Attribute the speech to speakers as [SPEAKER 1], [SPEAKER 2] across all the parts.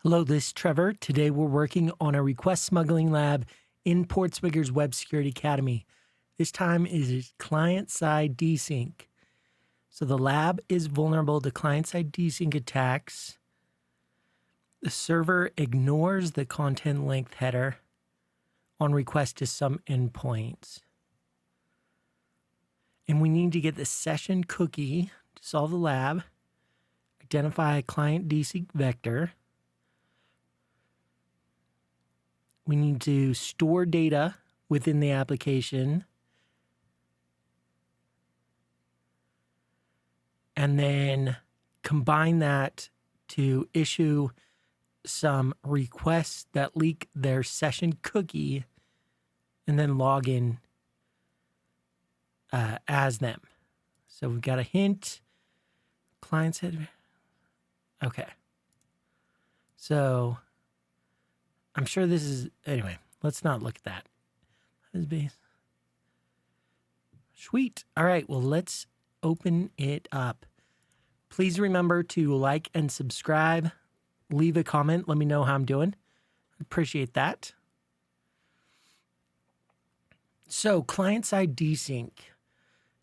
[SPEAKER 1] Hello, this is Trevor. Today we're working on a request smuggling lab in Portswigger's Web Security Academy. This time is client-side desync. So the lab is vulnerable to client-side desync attacks. The server ignores the content length header on request to some endpoints. And we need to get the session cookie to solve the lab, identify a client desync vector. We need to store data within the application and then combine that to issue some requests that leak their session cookie and then log in as them. So we've got a hint. Client said, okay. So I'm sure this is, anyway, let's not look at that. That is base. Sweet. All right, well, let's open it up. Please remember to like and subscribe. Leave a comment. Let me know how I'm doing. Appreciate that. So client-side desync.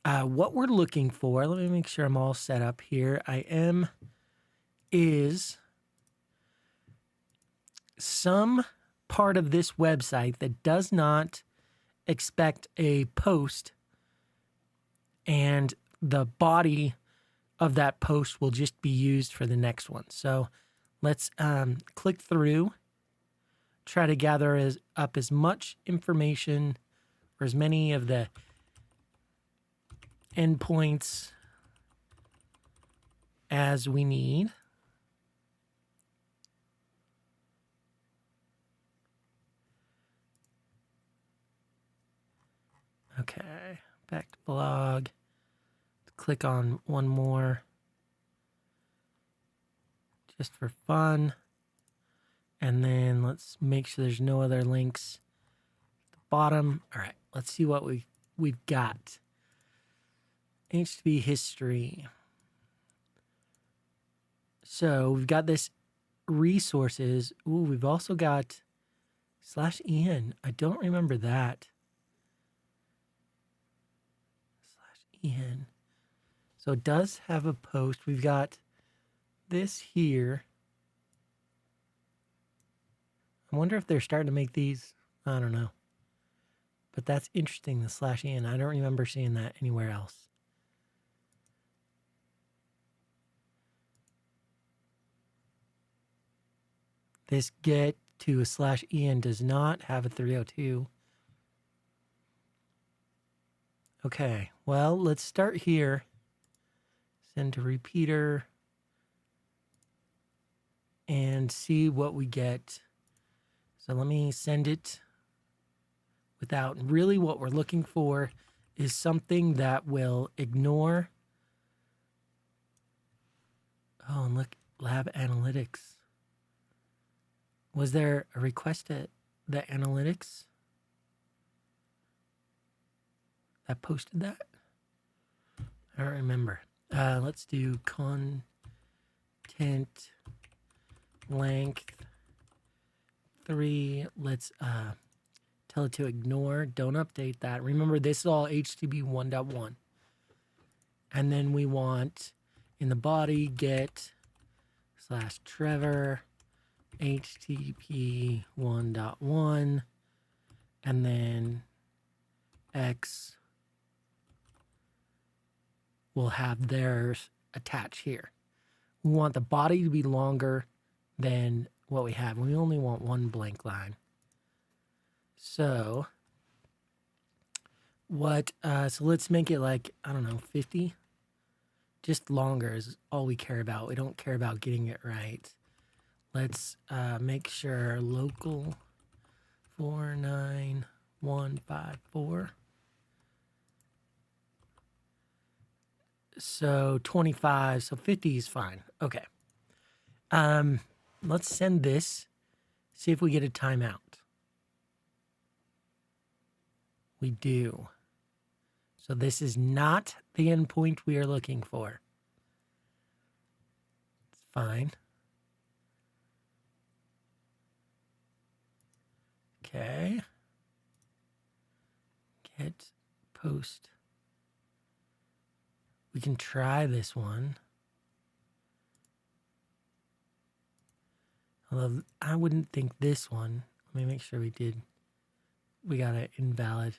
[SPEAKER 1] What we're looking for, let me make sure I'm all set up here. Is some part of this website that does not expect a post, and the body of that post will just be used for the next one. So let's click through, try to gather up as much information or as many of the endpoints as we need. Okay, back to blog. Click on one more just for fun. And then let's make sure there's no other links at the bottom. All right, let's see what we've got. HTTP history. So we've got this resources. Ooh, we've also got /en. I don't remember that. /en. So it does have a post. We've got this here. I wonder if they're starting to make these. I don't know. But that's interesting, the /en. I don't remember seeing that anywhere else. This get to a /en does not have a 302. Okay, well, let's start here. Send to repeater and see what we get. So let me send it without, really what we're looking for is something that will ignore. Oh, and look, lab analytics. Was there a request at the analytics that posted that? I don't remember. Let's do content length 3. Let's tell it to ignore. Don't update that. Remember, this is all HTTP 1.1. And then we want in the body get /Trevor HTTP 1.1 and then X will have theirs attached here. We want the body to be longer than what we have. We only want one blank line. So so let's make it like, I don't know, 50. Just longer is all we care about. We don't care about getting it right. Let's make sure local 49154. So 25, so 50 is fine. Okay. Let's send this, see if we get a timeout. We do. So this is not the endpoint we are looking for. It's fine. Okay. Get post. We can try this one. Although I wouldn't think this one. Let me make sure we got an invalid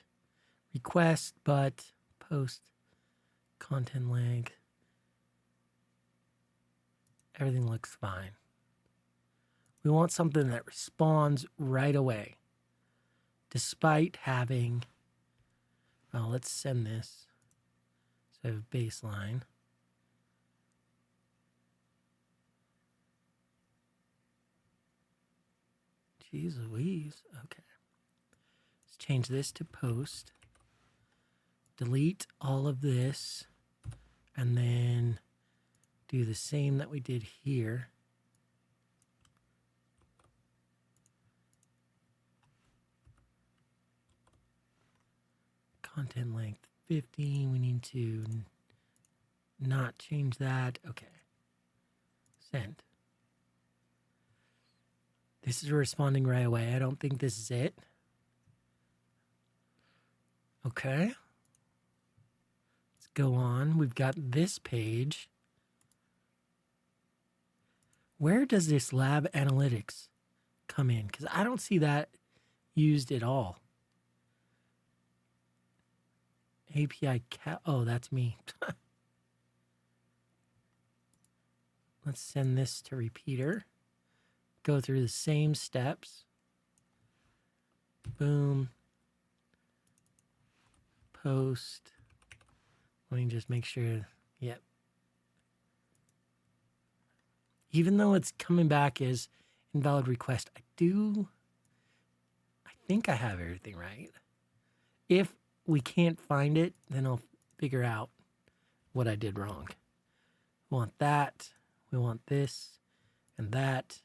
[SPEAKER 1] request, but post content length. Everything looks fine. We want something that responds right away, despite having, well, let's send this. So I have baseline. Jeez Louise. Okay. Let's change this to post. Delete all of this. And then do the same that we did here. Content length 50. We need to not change that. Okay. Send. This is responding right away. I don't think this is it. Okay. Let's go on. We've got this page. Where does this lab analytics come in? Because I don't see that used at all. API oh, that's me. Let's send this to repeater. Go through the same steps. Boom. Post. Let me just make sure. Yep. Even though it's coming back as invalid request, I think I have everything right. If we can't find it, then I'll figure out what I did wrong. We want that. We want this and that.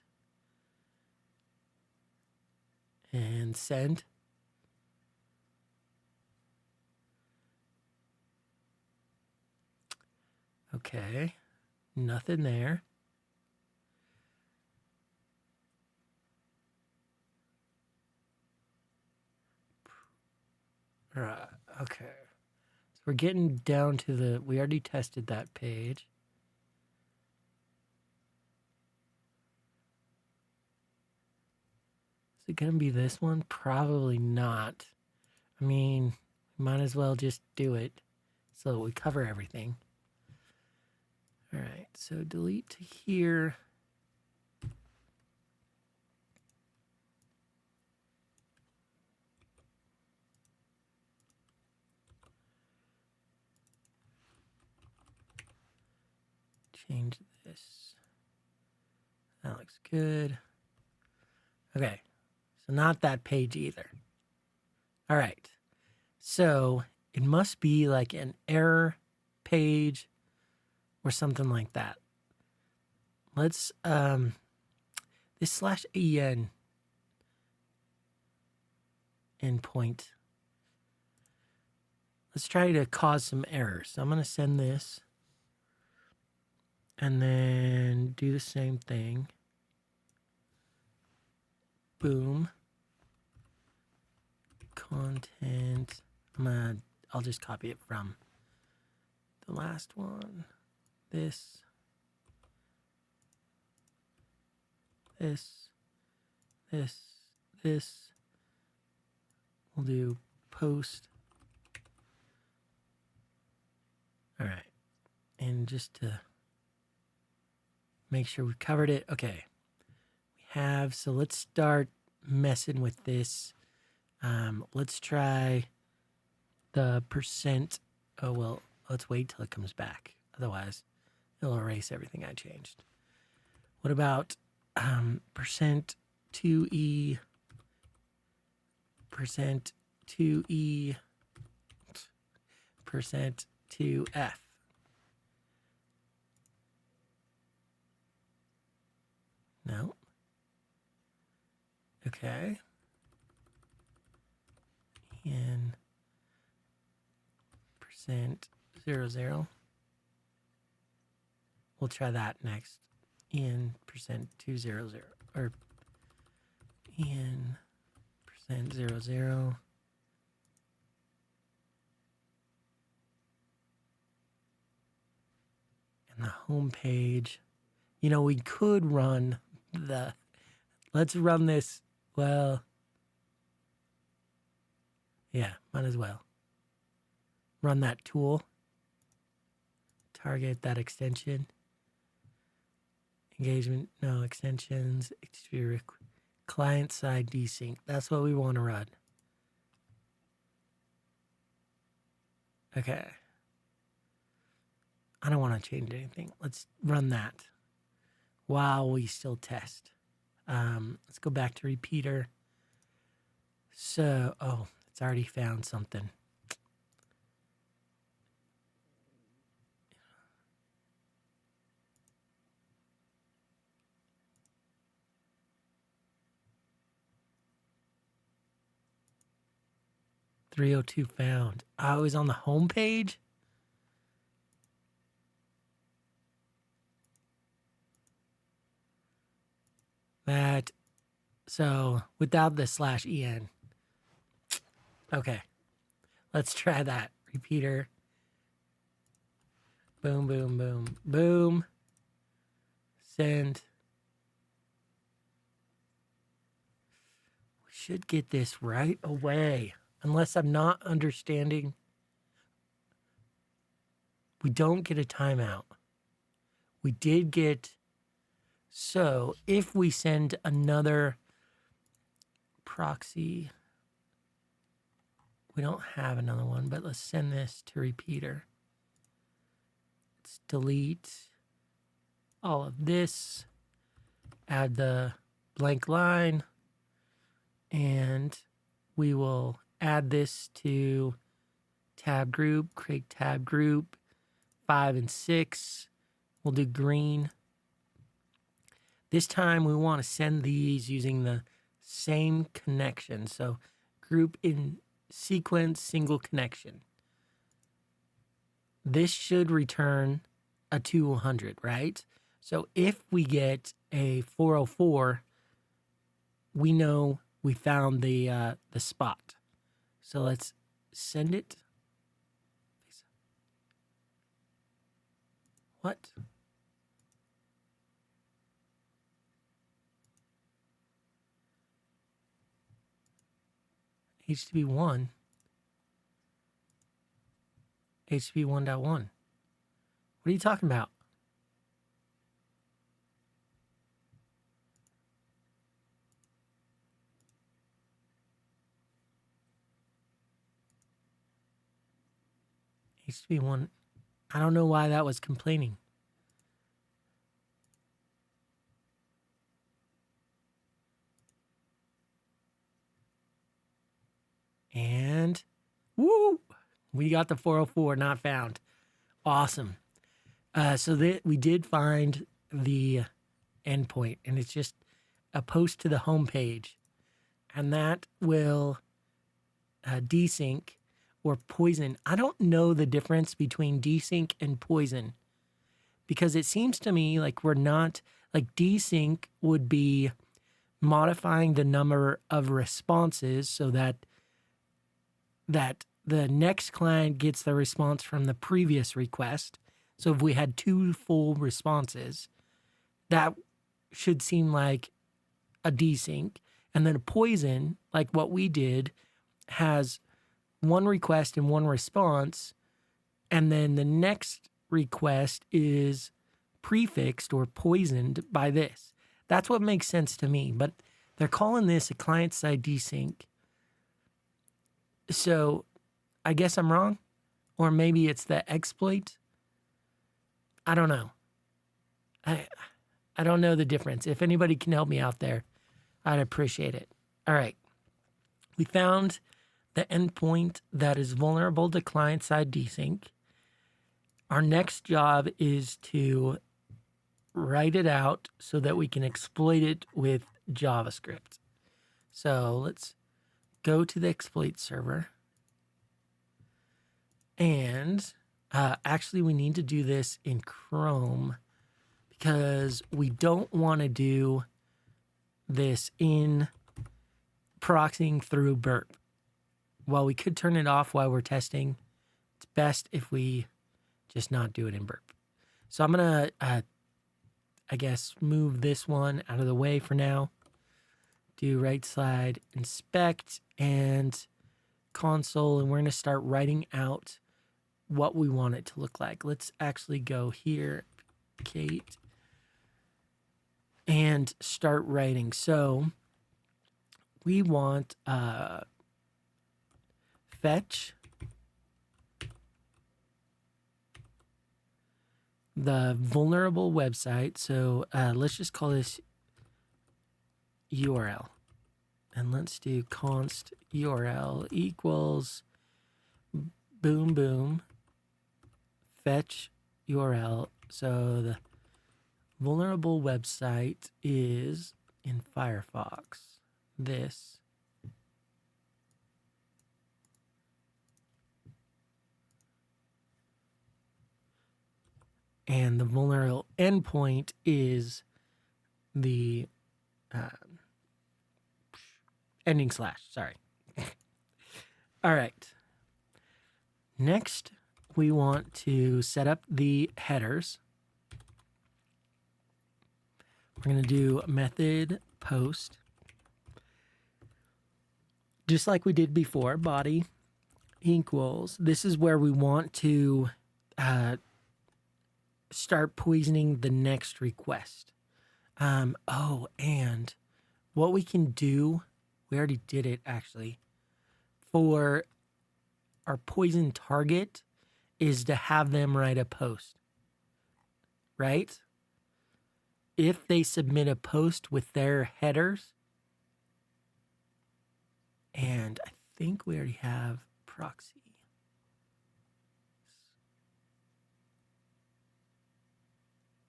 [SPEAKER 1] And send. Okay. Nothing there. Right. Okay. So we're getting down to we already tested that page. Is it going to be this one? Probably not. I mean, we might as well just do it so that we cover everything. All right. So delete to here. Change this. That looks good. Okay. So not that page either. All right. So it must be like an error page or something like that. Let's this /en endpoint. Let's try to cause some errors. So I'm going to send this and then do the same thing. Boom. Content. I'll just copy it from the last one. This. We'll do post. All right. And just to make sure we've covered it. Okay. We have, so let's start messing with this. Let's try the %. Oh, well, let's wait till it comes back. Otherwise, it'll erase everything I changed. What about %2E, %2E, %2F? No. Okay. And %00. We'll try that next. In %200 or in Client 00. And the home page. You know, we could run the, let's run this. Well, yeah, might as well. Run that tool. Target that extension. Engagement, no extensions. Client side desync. That's what we want to run. Okay. I don't want to change anything. Let's run that while we still test. Let's go back to repeater. So, oh, it's already found something. .302 found. I was on the home page. That, so without the /en. Okay, let's try that. Repeater. Boom, boom, boom, boom. Send. We should get this right away. Unless I'm not understanding. We don't get a timeout. We did get, so if we send another proxy, we don't have another one, but let's send this to repeater. Let's delete all of this, add the blank line, and we will add this to tab group, create tab group, 5 and 6. We'll do green. This time we want to send these using the same connection. So group in sequence, single connection. This should return a 200, right? So if we get a 404, we know we found the spot. So let's send it. What? HTTP1. HTTP 1.1. What are you talking about? HTTP1. I don't know why that was complaining. And woo, we got the 404 not found. Awesome. So that we did find the endpoint, and it's just a post to the home page, and that will desync or poison. I don't know the difference between desync and poison, because it seems to me like we're not, like desync would be modifying the number of responses so that the next client gets the response from the previous request. So if we had 2 full responses, that should seem like a desync. And then a poison, like what we did, has 1 request and 1 response, and then the next request is prefixed or poisoned by this. That's what makes sense to me, but they're calling this a client-side desync. So I guess I'm wrong, or maybe it's the exploit. I don't know. I don't know the difference. If anybody can help me out there, I'd appreciate it. All right. We found the endpoint that is vulnerable to client-side desync. Our next job is to write it out so that we can exploit it with JavaScript. So let's go to the exploit server. And actually, we need to do this in Chrome because we don't want to do this in proxying through burp. While we could turn it off while we're testing, it's best if we just not do it in burp. So I'm going to, I guess, move this one out of the way for now. Do right side, inspect, and console, and we're going to start writing out what we want it to look like. Let's actually go here, Kate, and start writing. So we want fetch the vulnerable website. So let's just call this URL. And let's do const URL equals boom boom fetch URL. So the vulnerable website is in Firefox. This. And the vulnerable endpoint is the ending slash. Sorry. All right. Next, we want to set up the headers. We're going to do method post. Just like we did before, body equals. This is where we want to start poisoning the next request. And what we can do, we already did it actually, for our poison target is to have them write a post, right? If they submit a post with their headers, and I think we already have proxy.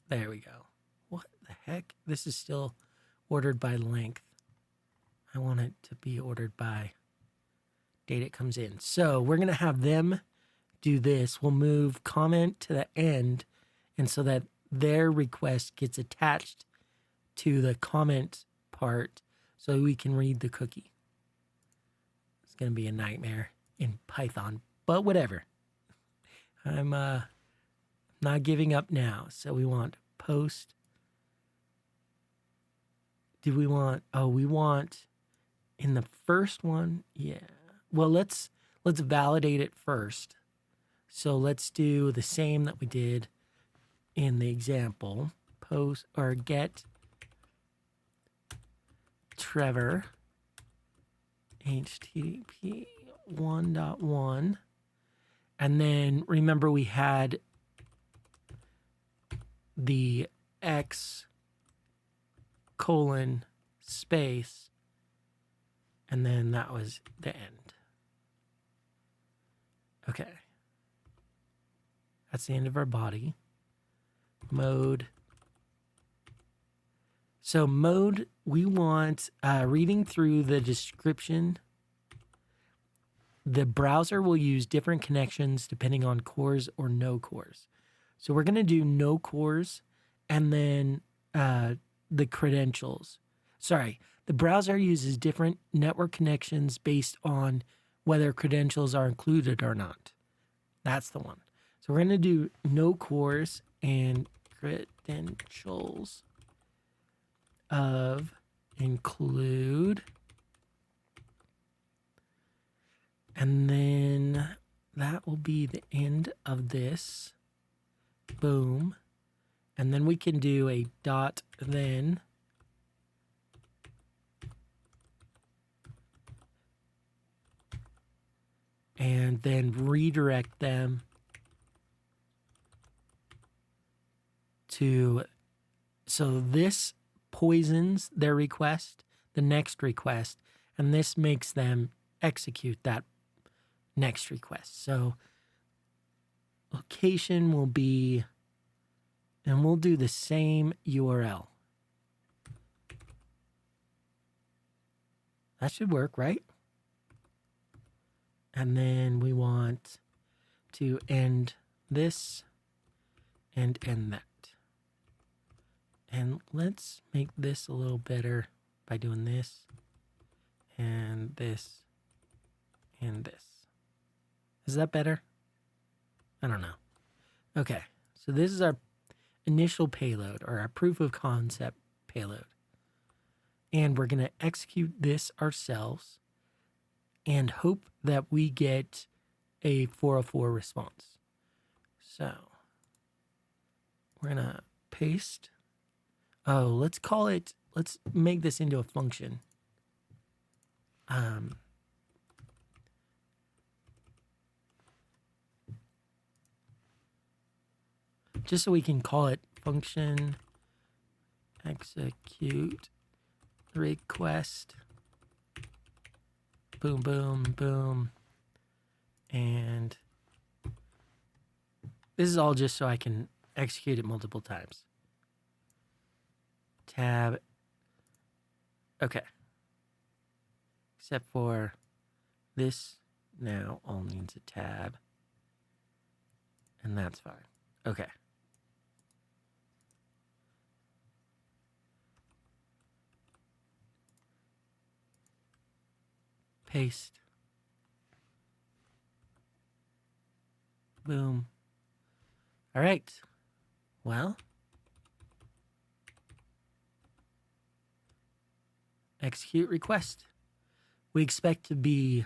[SPEAKER 1] There we go. What the heck? This is still ordered by length. I want it to be ordered by date it comes in. So we're going to have them do this. We'll move comment to the end, and so that their request gets attached to the comment part so we can read the cookie. It's going to be a nightmare in Python, but whatever. I'm not giving up now. So we want post. Do we want, we want in the first one, yeah. Well, let's validate it first. So let's do the same that we did in the example. Post or get Trevor HTTP 1.1. And then remember we had the X colon space, and then that was the end. Okay. That's the end of our body. Mode. So mode, we want reading through the description. The browser will use different connections depending on cores or no cores. So we're going to do no cores and then the credentials. Sorry, the browser uses different network connections based on whether credentials are included or not. That's the one. So we're going to do no cores and credentials of include. And then that will be the end of this. Boom. And then we can do a dot then. And then redirect them to, so this poisons their request, the next request, and this makes them execute that next request. So location will be, and we'll do the same URL. That should work, right? And then we want to end this and end that. And let's make this a little better by doing this and this and this. Is that better? I don't know. Okay, so this is our initial payload, or our proof of concept payload. And we're going to execute this ourselves and hope that we get a 404 response. So we're going to paste. Oh, let's make this into a function. Just so we can call it function execute request. Boom, boom, boom. And this is all just so I can execute it multiple times. Tab. Okay. Except for this now all needs a tab. And that's fine. Okay. Paste. Boom. All right. Well, execute request. We expect to be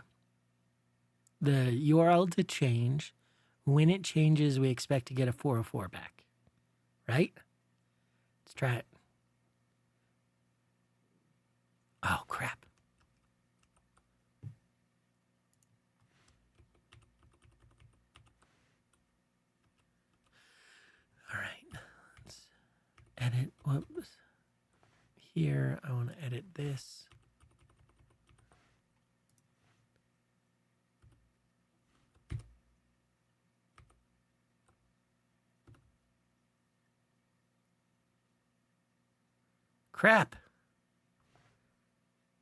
[SPEAKER 1] the URL to change. When it changes, we expect to get a 404 back. Right? Let's try it. Oh, crap. All right. Let's edit. Whoops. Here, I want to edit this. Crap.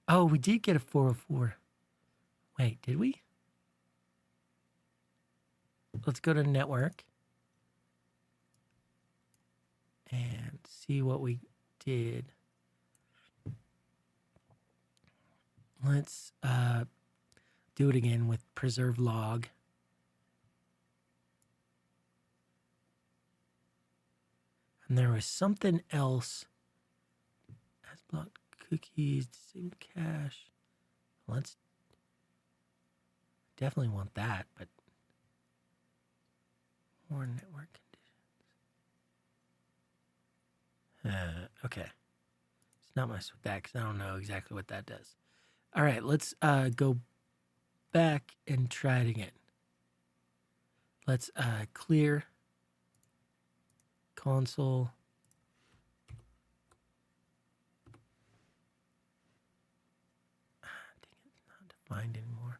[SPEAKER 1] Oh, we did get a 404. Wait, did we? Let's go to network and see what we did. Let's do it again with preserve log. And there was something else. Has blocked cookies, disable cache. Let's definitely want that, but more network conditions. Okay. Let's not mess with that because I don't know exactly what that does. All right, let's go back and try it again. Let's clear console. Dang it, it's not defined anymore.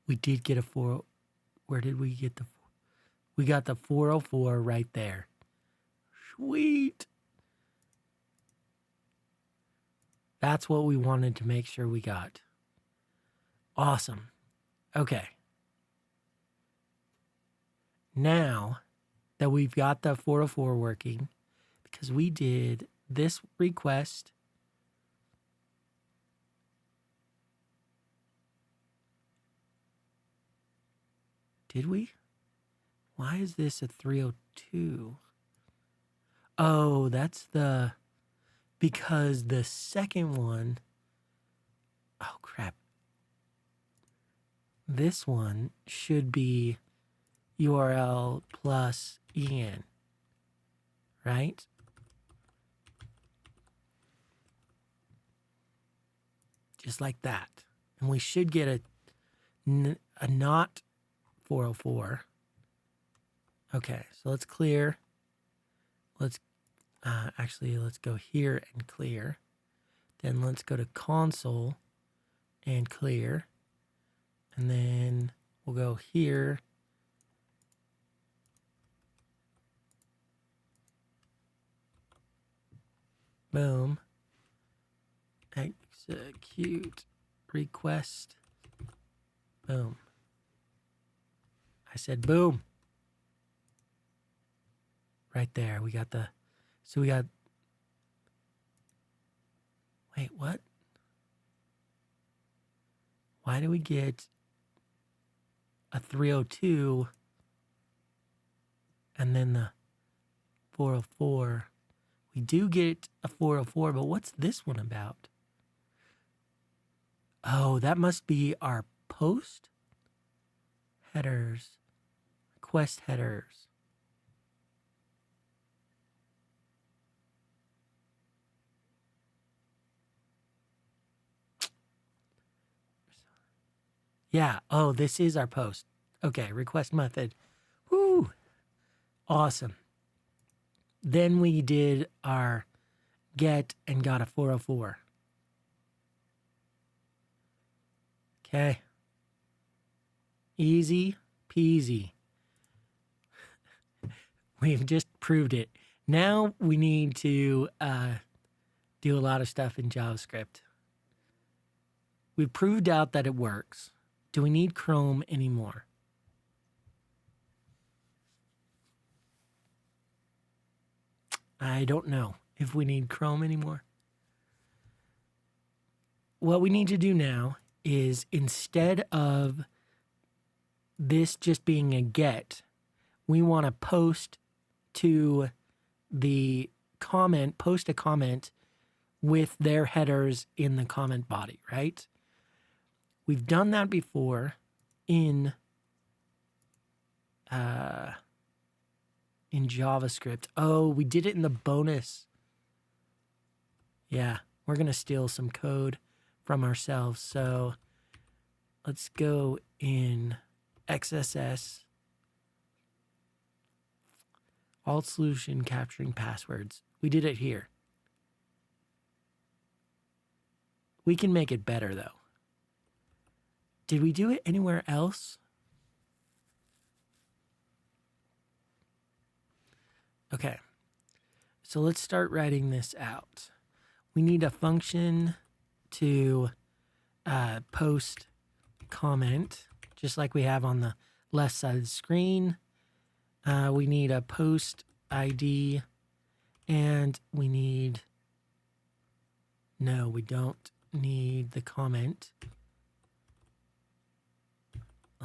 [SPEAKER 1] We did get a 4. Where did we get the 4? We got the 404 right there. Sweet. That's what we wanted to make sure we got. Awesome. Okay. Now that we've got the 404 working, because we did this request. Did we? Why is this a 302? Oh, that's because the second one, oh crap. This one should be URL plus EN, right? Just like that. And we should get a not 404. Okay, so let's clear. Let's let's go here and clear. Then let's go to console and clear. And then we'll go here. Boom. execute request. Boom. I said boom. Right there. We got the, so we got, wait, what? Why do we get a 302 and then the 404? We do get a 404, but what's this one about? Oh, that must be our post headers, request headers. Yeah. Oh, this is our post. Okay. Request method. Woo. Awesome. Then we did our get and got a 404. Okay. Easy peasy. We've just proved it. Now we need to do a lot of stuff in JavaScript. We've proved out that it works. Do we need Chrome anymore? I don't know if we need Chrome anymore. What we need to do now is, instead of this just being a get, we want to post to the comment, post a comment with their headers in the comment body, right? We've done that before in JavaScript. Oh, we did it in the bonus. Yeah, we're going to steal some code from ourselves. So let's go in XSS, alt solution capturing passwords. We did it here. We can make it better though. Did we do it anywhere else? Okay, so let's start writing this out. We need a function to post comment, just like we have on the left side of the screen. We need a post ID, and we need, no, we don't need the comment.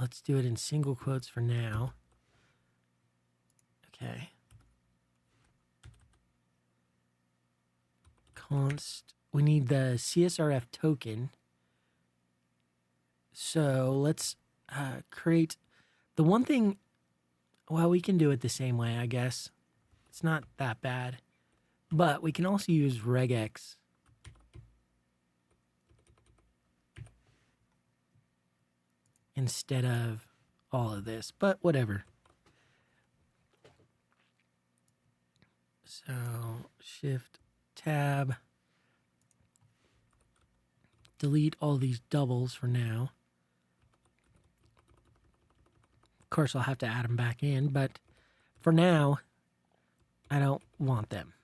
[SPEAKER 1] Let's do it in single quotes for now. Okay. Const, we need the CSRF token. So let's create the one thing. Well, we can do it the same way, I guess. It's not that bad. But we can also use regex. Instead of all of this, but whatever. So shift tab, delete all these doubles for now. Of course, I'll have to add them back in, but for now, I don't want them.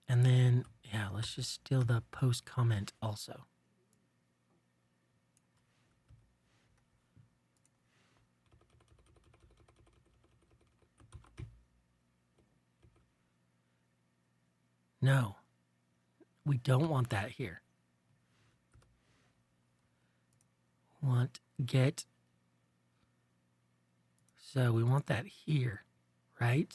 [SPEAKER 1] And then, yeah, let's just steal the post comment also. No, we don't want that here. Want get. So we want that here, right?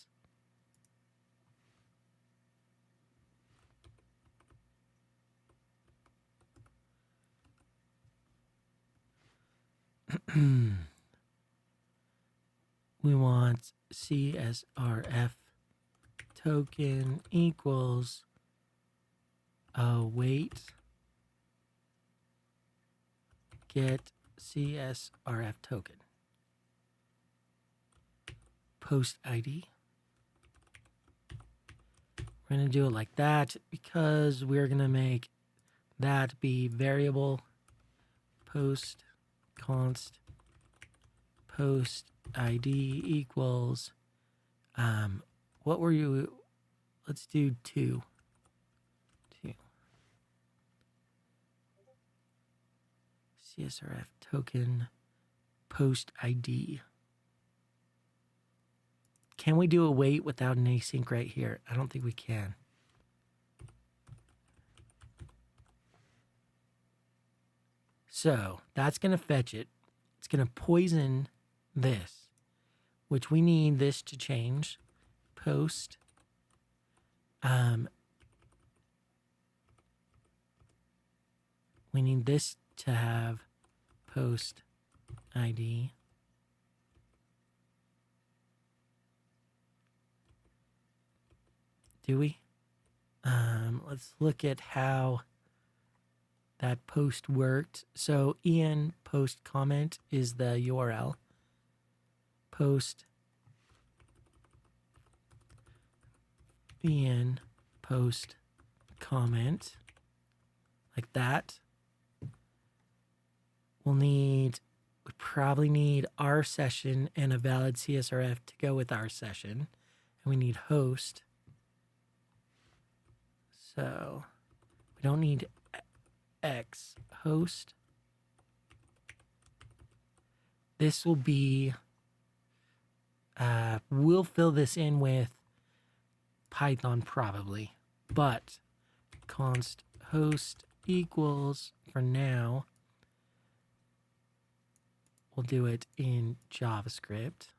[SPEAKER 1] We want CSRF token equals await get CSRF token. Post ID. We're going to do it like that because we're going to make that be variable. Post const post ID equals, what were you, let's do 2. CSRF token post ID. Can we do a wait without an async right here? I don't think we can. So that's going to fetch it. It's going to poison this, which we need this to change. Post. We need this to have post ID. Do we? Let's look at how that post worked. So en post comment is the URL. Post en post comment, like that. We probably need our session and a valid CSRF to go with our session. And we need host. So we don't need X host. This will be, we'll fill this in with Python probably, but const host equals, for now, we'll do it in JavaScript.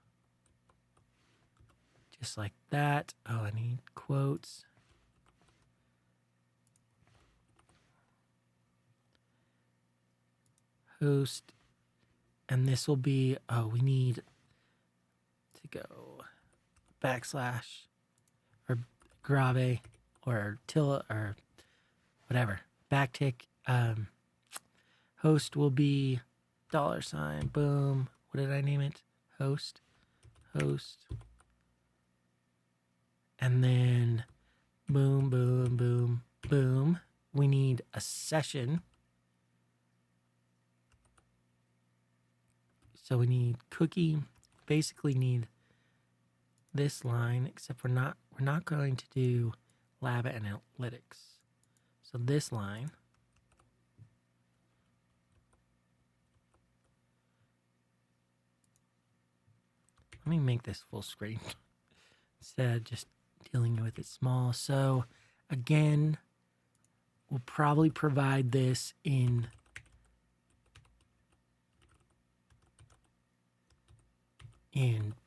[SPEAKER 1] Just like that. Oh, I need quotes. Host. And this will be, oh, we need to go backslash or grave or till or whatever. Backtick. Host will be $, boom. What did I name it? Host. And then boom, boom, boom, boom. We need a session. So we need cookie. Basically need this line, except we're not going to do lab analytics. So this line. Let me make this full screen instead of just dealing with it small. So again, we'll probably provide this in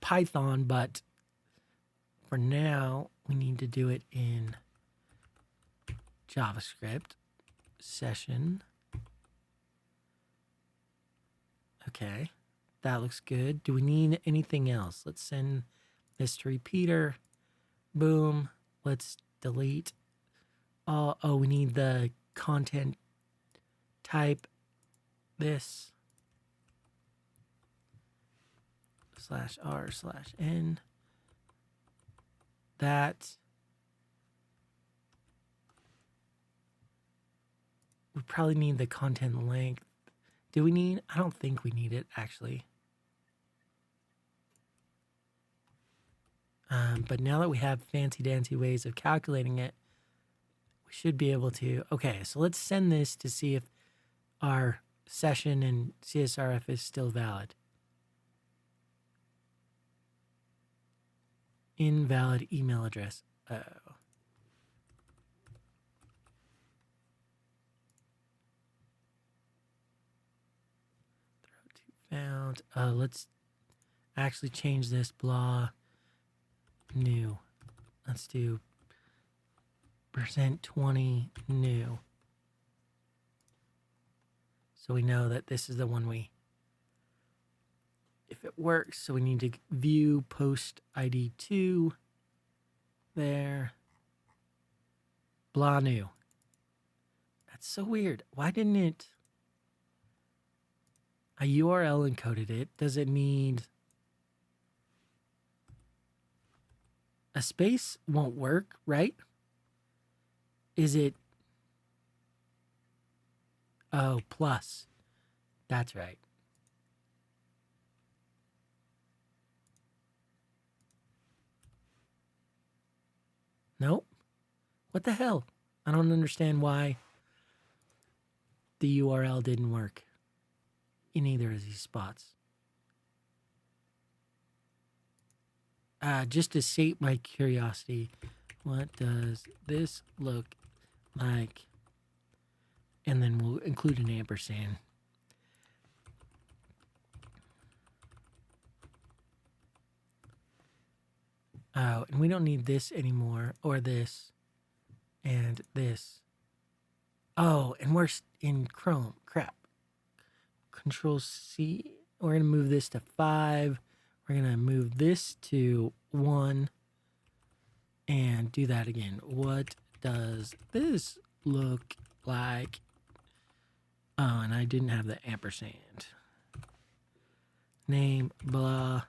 [SPEAKER 1] Python, but for now we need to do it in JavaScript session. Okay, that looks good. Do we need anything else? Let's send this to repeater. Boom. Let's delete. Oh, we need the content type. This /r/n. That. We probably need the content length. Do we need? I don't think we need it, actually. But now that we have fancy dancy ways of calculating it, we should be able to. Okay, so let's send this to see if our session and CSRF is still valid. Invalid email address. Oh. Found. Let's actually change this blah new. Let's do %20 new. So we know that this is the one we, if it works, so we need to view post ID 2 there. Blah new. That's so weird. Why didn't it? A URL encoded it. Does it need a space? Won't work, right? Is it? Oh, plus. That's right. What the hell? I don't understand why the URL didn't work in either of these spots. Just to sate my curiosity, what does this look like? And then we'll include an ampersand. Oh, and we don't need this anymore, or this, and this. Oh, and we're in Chrome. Crap. Control C. We're going to move this to 5. We're going to move this to 1. And do that again. What does this look like? Oh, and I didn't have the ampersand. Name, blah,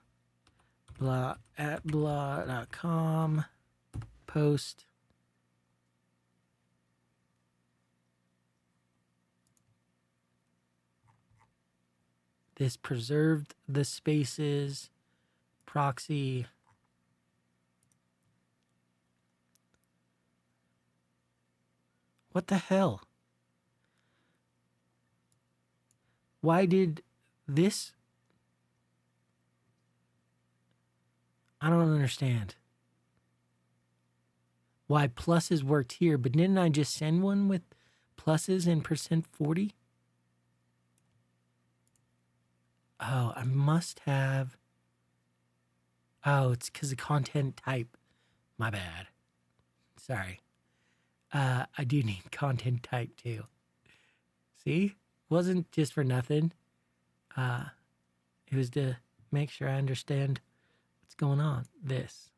[SPEAKER 1] blah, at blah.com. Post. This preserved the spaces. Proxy. What the hell? Why did this? I don't understand. Why pluses worked here, but didn't I just send one with pluses and %40? Oh, I must have. Oh, it's because of content type. My bad. Sorry. I do need content type too. See? Wasn't just for nothing. It was to make sure I understand what's going on. This.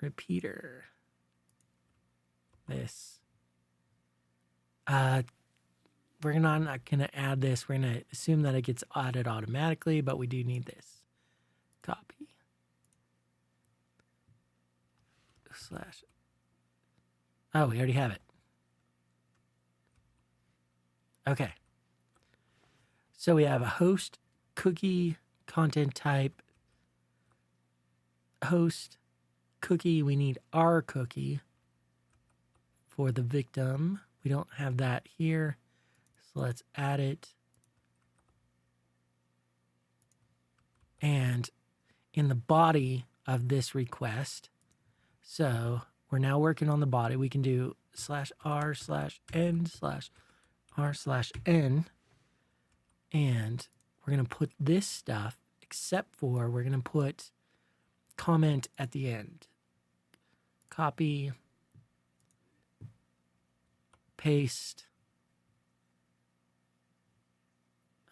[SPEAKER 1] Repeater. This. We're not going to add this. We're going to assume that it gets added automatically, but we do need this. Copy. Slash. Oh, we already have it. Okay. So we have a host, cookie, content type, host, cookie. We need our cookie for the victim. We don't have that here. So let's add it. And in the body of this request, so we're now working on the body. We can do /r/n/r/n. And we're going to put this stuff, except for we're going to put comment at the end. Copy. Paste.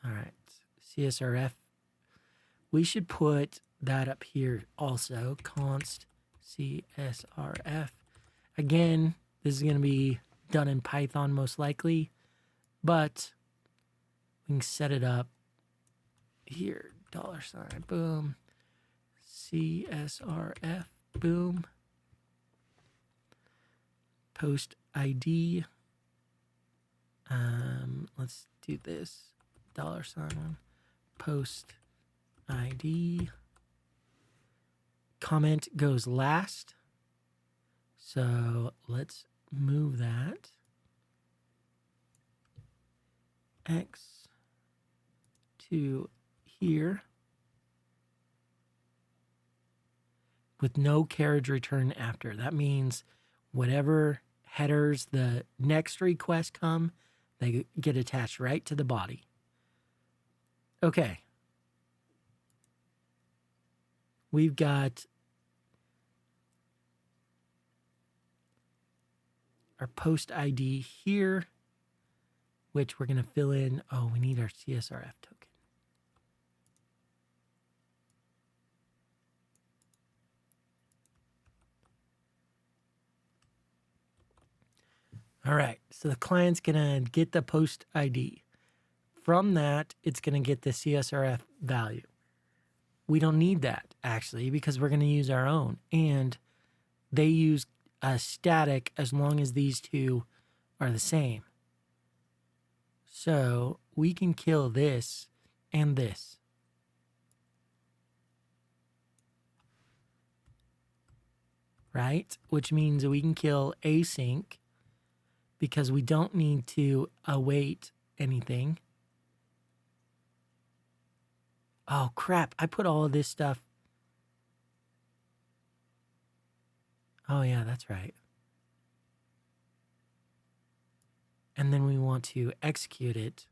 [SPEAKER 1] All right. CSRF. We should put that up here also. Const CSRF. Again, this is going to be done in Python most likely, but we can set it up here. $, boom. CSRF, boom. Post ID. Let's do this. $, post ID. Comment goes last. So let's move that. X to here. With no carriage return after. That means whatever headers the next request come, they get attached right to the body. Okay. We've got our post ID here, which we're going to fill in. Oh, we need our CSRF token. All right, so the client's going to get the post ID. From that, it's going to get the CSRF value. We don't need that, actually, because we're going to use our own. And they use a static as long as these two are the same. So we can kill this and this. right? Which means we can kill async because we don't need to await anything. Oh, crap. I put all of this stuff. Oh, yeah, that's right. And then we want to execute it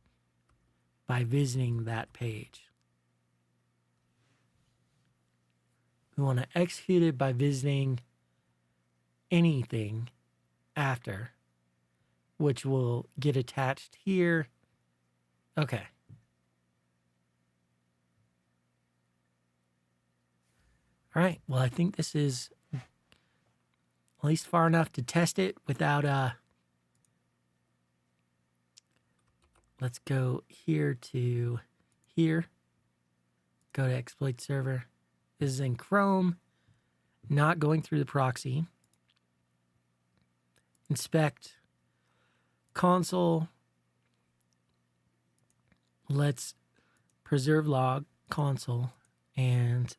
[SPEAKER 1] by visiting that page. We want to execute it by visiting anything after, which will get attached here. Okay. All right. Well, I think this is at least far enough to test it without let's go here to here. Go to exploit server. This is in Chrome, not going through the proxy. Inspect console. Let's preserve log console and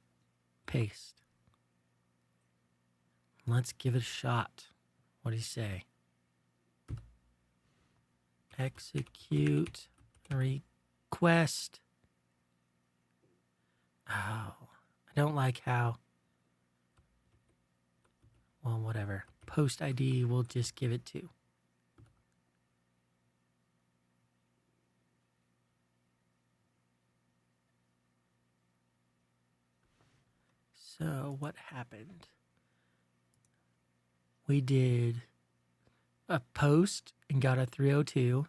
[SPEAKER 1] paste. Let's give it a shot. What do you say? Execute request. Oh, I don't like how. Well, whatever. Post ID, we'll just give it to. So what happened? We did a post and got a 302.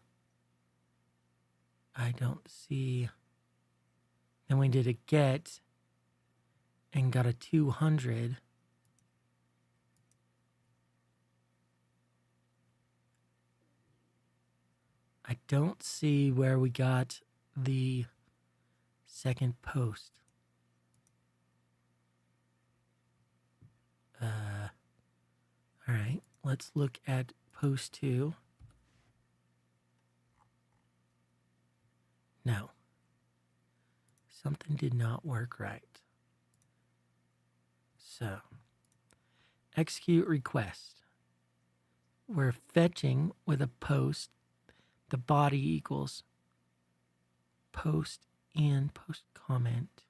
[SPEAKER 1] I don't see. Then we did a get and got a 200. I don't see where we got the second post. All right, let's look at post 2. No. Something did not work right. So, execute request. We're fetching with a post. The body equals post and post comment.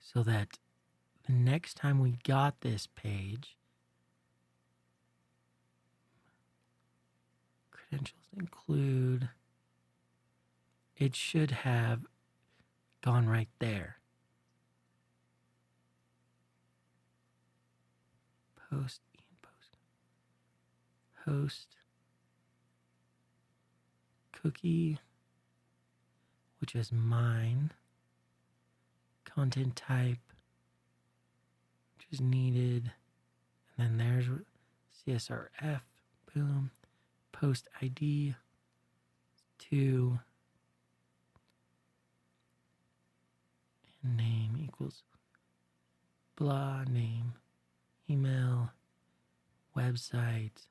[SPEAKER 1] So that the next time we got this page, credentials include, it should have gone right there. Post and post cookie, which is mine. Content type, which is needed. And then there's CSRF, boom. Post ID 2. And name equals blah, name, email, website.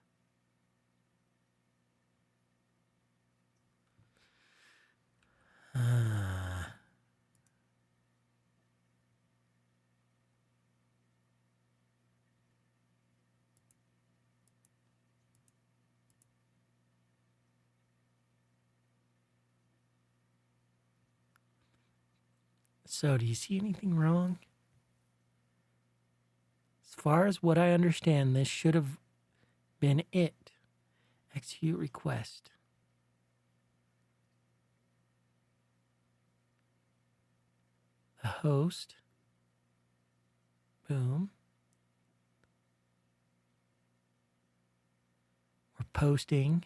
[SPEAKER 1] So, do you see anything wrong? As far as what I understand, this should have been it. Execute request. The host. Boom. We're posting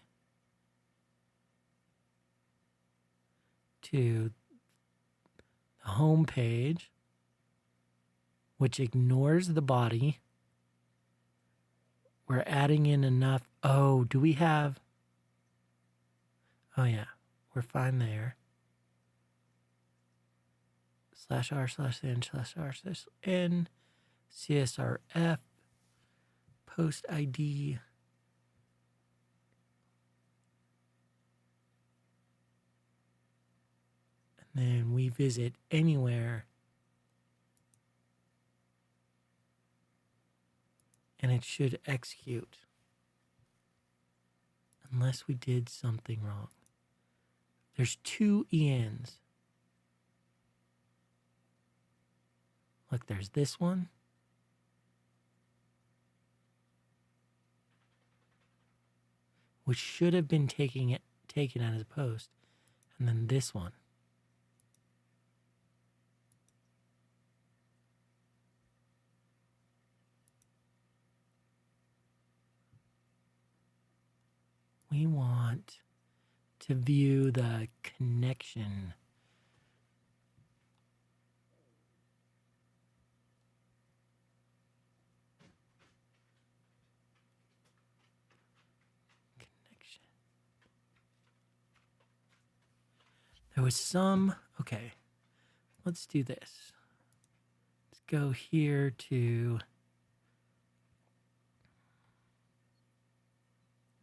[SPEAKER 1] to the home page, which ignores the body. We're adding in enough. Oh, do we have? Oh, yeah. We're fine there. /r/n/r/n CSRF post ID Then we visit anywhere. And it should execute. Unless we did something wrong. There's 2 ENs. Look, there's this one. Which should have been taken as a post. And then this one. We want to view the connection. There was some, okay, let's do this. Let's go here to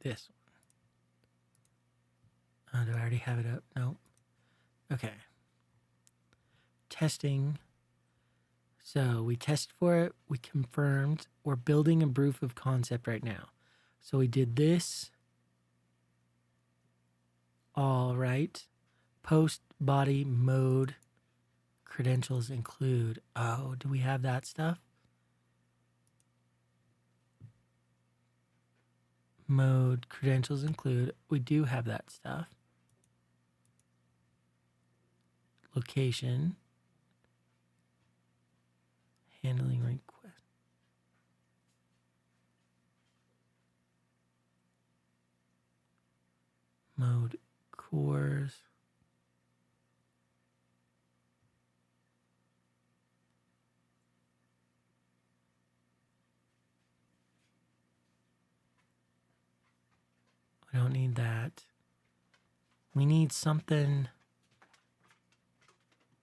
[SPEAKER 1] this one. Do I already have it up? No. Okay. Testing. So we tested for it. We confirmed. We're building a proof of concept right now. So we did this. All right. Post, body, mode, credentials include. Oh, do we have that stuff? Mode, credentials include. We do have that stuff. Location. Handling request. Mode, cores. We don't need that. We need something.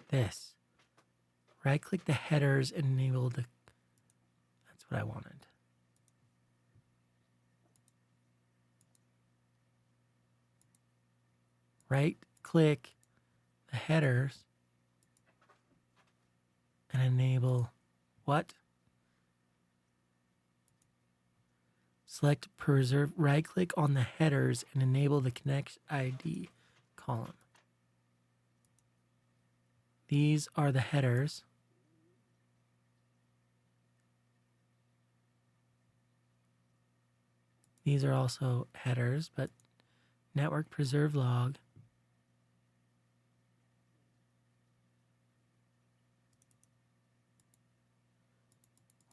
[SPEAKER 1] This. Right click the headers and enable the. That's what I wanted. Right click the headers and enable what? Select preserve, right click on the headers and enable the connect ID column. These are the headers. These are also headers, but network preserve log.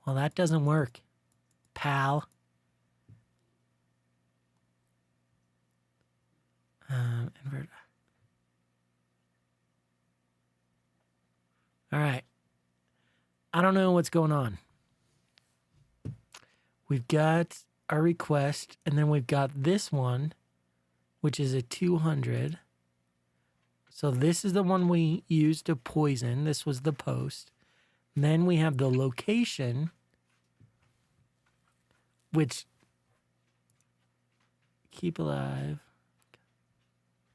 [SPEAKER 1] Well, that doesn't work, pal. Invert. All right. I don't know what's going on. We've got our request, and then we've got this one, which is a 200. So this is the one we used to poison. This was the post. And then we have the location, which keep alive,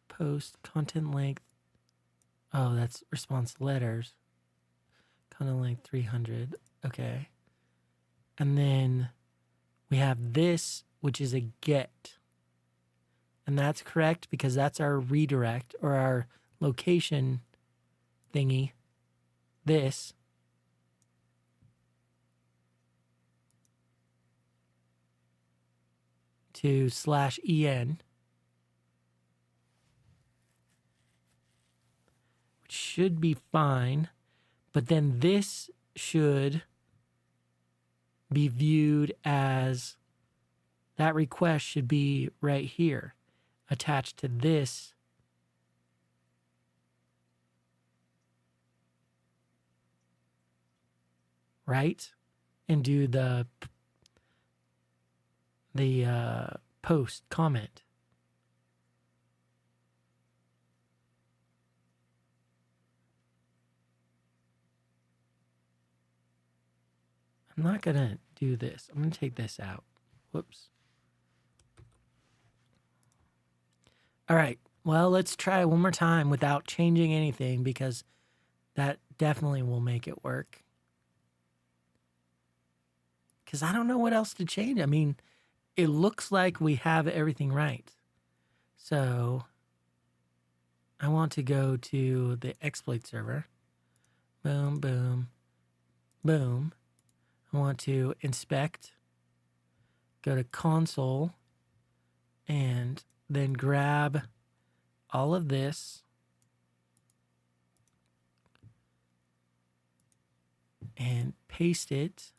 [SPEAKER 1] post, content length. Oh, that's response letters. Content length 300. Okay. And then we have this, which is a get. And that's correct because that's our redirect or our location thingy. This. To /en. Which should be fine. But then this should be viewed as that request should be right here attached to this. Right? And do the post comment. I'm not going to do this. I'm going to take this out. Whoops. All right. Well, let's try it one more time without changing anything because that definitely will make it work. Because I don't know what else to change. I mean, it looks like we have everything right. So I want to go to the exploit server. Boom, boom, boom. I want to inspect, go to console, and then grab all of this and paste it,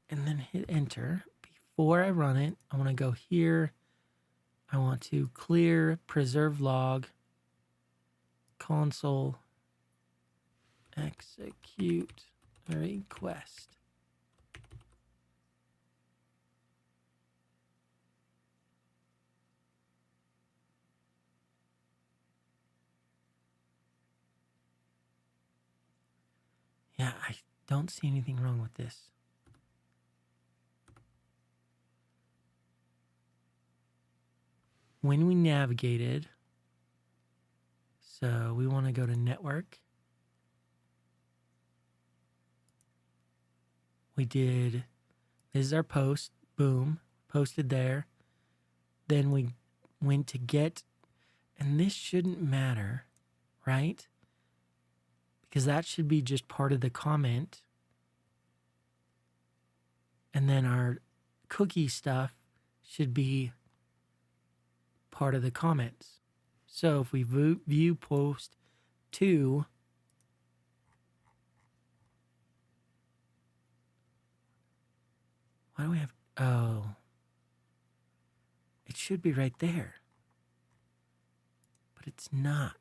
[SPEAKER 1] and then hit enter. Before I run it, I want to go here. I want to clear preserve log, console, execute request. Yeah, I don't see anything wrong with this. When we navigated, so we want to go to network. We did, this is our post, boom, posted there. Then we went to get, and this shouldn't matter, right? Because that should be just part of the comment. And then our cookie stuff should be part of the comments. So if we view post 2, why do we have, oh, it should be right there, but it's not.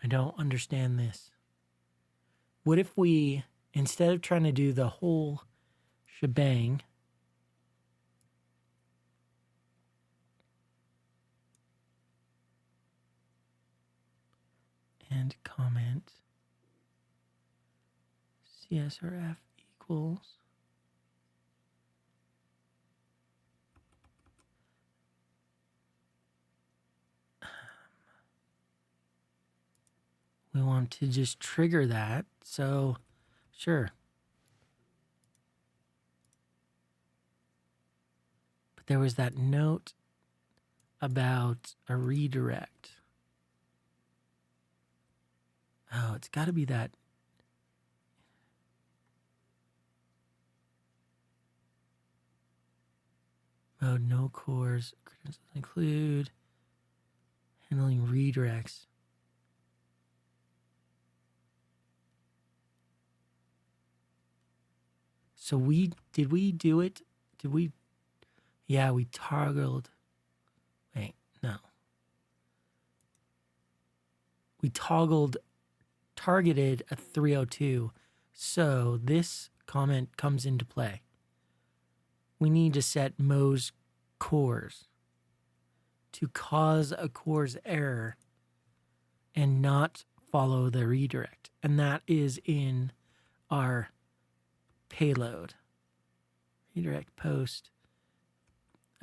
[SPEAKER 1] I don't understand this. What if we, instead of trying to do the whole shebang, and comment CSRF equals we want to just trigger that. So sure. But there was that note about a redirect. Oh, it's got to be that. Mode no cores, credentials include handling redirects. So did we do it? Did we? Yeah, we toggled. Wait, no. We targeted a 302. So this comment comes into play. We need to set Mo's cores to cause a cores error and not follow the redirect. And that is in our payload. Redirect post.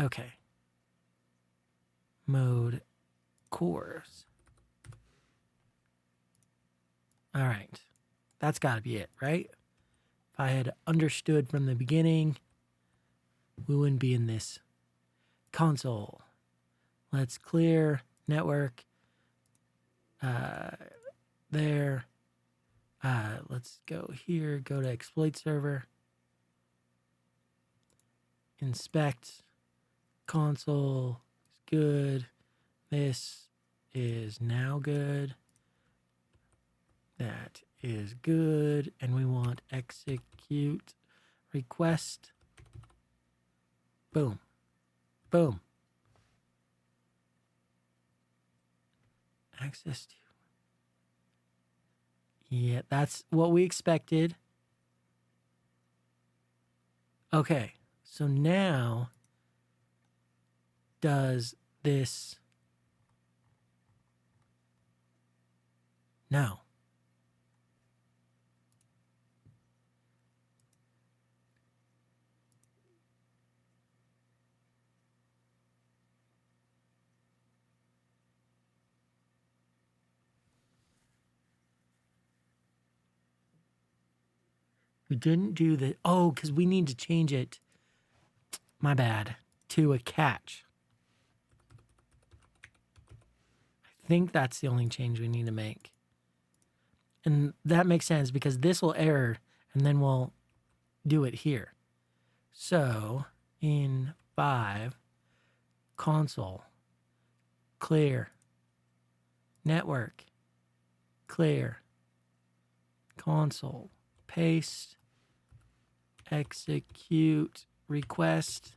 [SPEAKER 1] Okay. Mode cores. All right. That's got to be it, right? If I had understood from the beginning, we wouldn't be in this console. Let's clear network. There. Let's go here. Go to exploit server. Inspect. Console is good. This is now good. That is good. And we want execute request. Boom. Boom. Access to. Yeah, that's what we expected. Okay. So now does this No. We didn't do the, oh, because we need to change it, my bad, to a catch. I think that's the only change we need to make. And that makes sense because this will error and then we'll do it here. So in 5, console, clear, network, clear, console, paste, execute, request.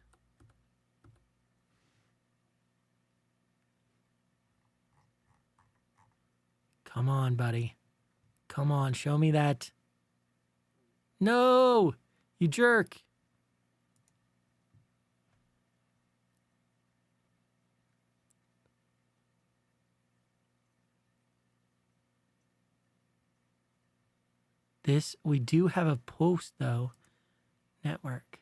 [SPEAKER 1] Come on, buddy. Come on, show me that. No, you jerk. This, we do have a post though. Network.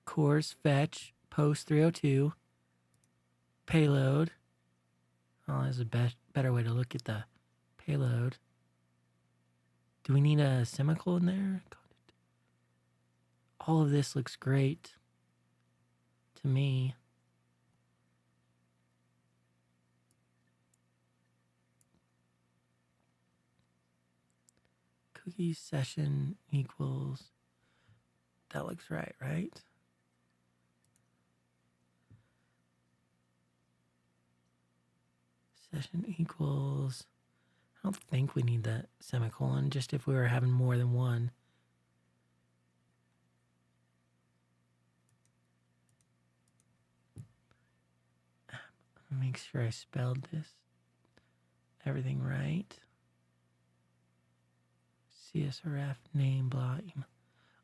[SPEAKER 1] Course fetch, post 302. Payload. Oh, there's a better way to look at the payload. Do we need a semicolon there? All of this looks great to me. Cookie session equals, that looks right, right? Session equals, I don't think we need that semicolon, just if we were having more than one. Make sure I spelled this, everything right. CSRF, name, blah, email.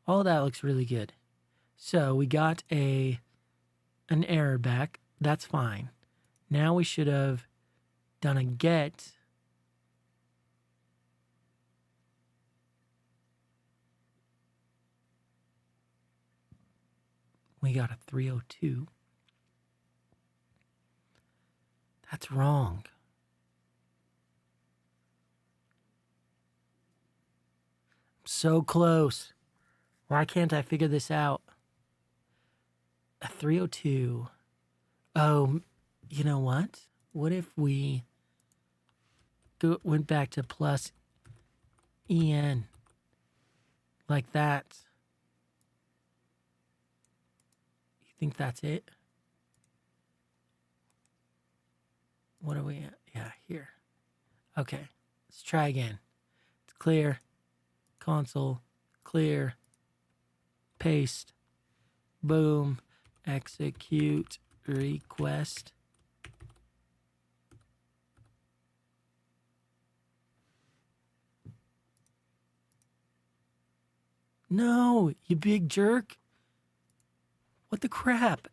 [SPEAKER 1] All that looks really good. So we got an error back. That's fine. Now we should have done a get. We got a 302. That's wrong. I'm so close. Why can't I figure this out? A 302. Oh, you know what? What if we went back to plus EN like that? You think that's it? What are we at? Yeah, here. Okay, let's try again. It's clear, console, clear, paste, boom, execute, request. No, you big jerk. What the crap?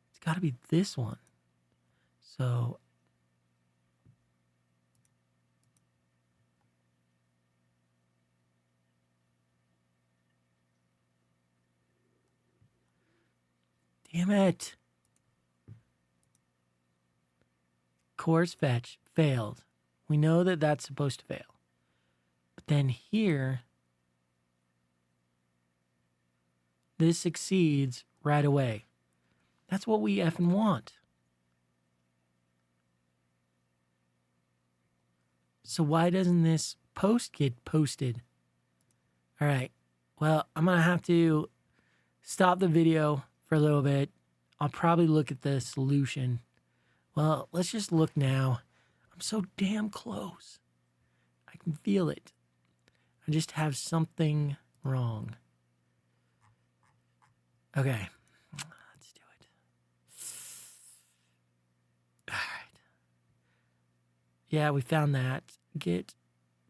[SPEAKER 1] It's got to be this one. So damn it. Course fetch failed. We know that that's supposed to fail. But then here, this succeeds right away. That's what we effing want. So why doesn't this post get posted? All right. Well, I'm going to have to stop the video for a little bit. I'll probably look at the solution. Well, let's just look now. I'm so damn close. I can feel it. I just have something wrong. Okay. Let's do it. All right. Yeah, we found that. Get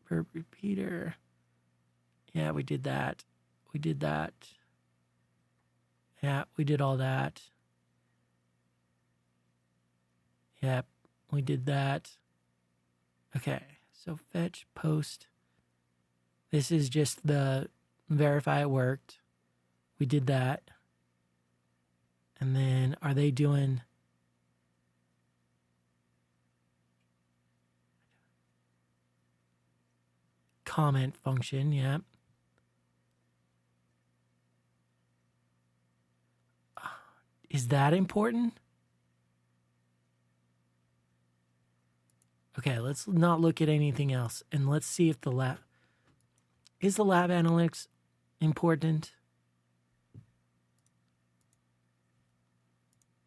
[SPEAKER 1] verb repeater. Yeah, we did that. We did that. Yeah, we did all that. Yep, we did that. Okay, so fetch post. This is just the verify it worked. We did that. And then are they doing... comment function, yep. Is that important? Okay, let's not look at anything else. And let's see if the lab... Is the lab analytics important?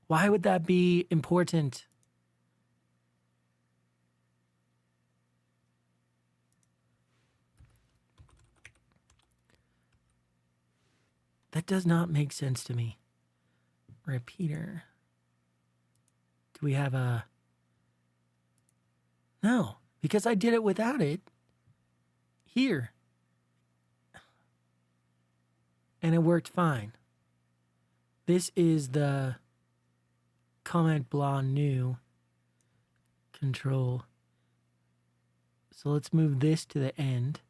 [SPEAKER 1] Why would that be important? That does not make sense to me. Repeater. Do we have a... No, because I did it without it. Here. And it worked fine. This is the comment blah new control. So let's move this to the end.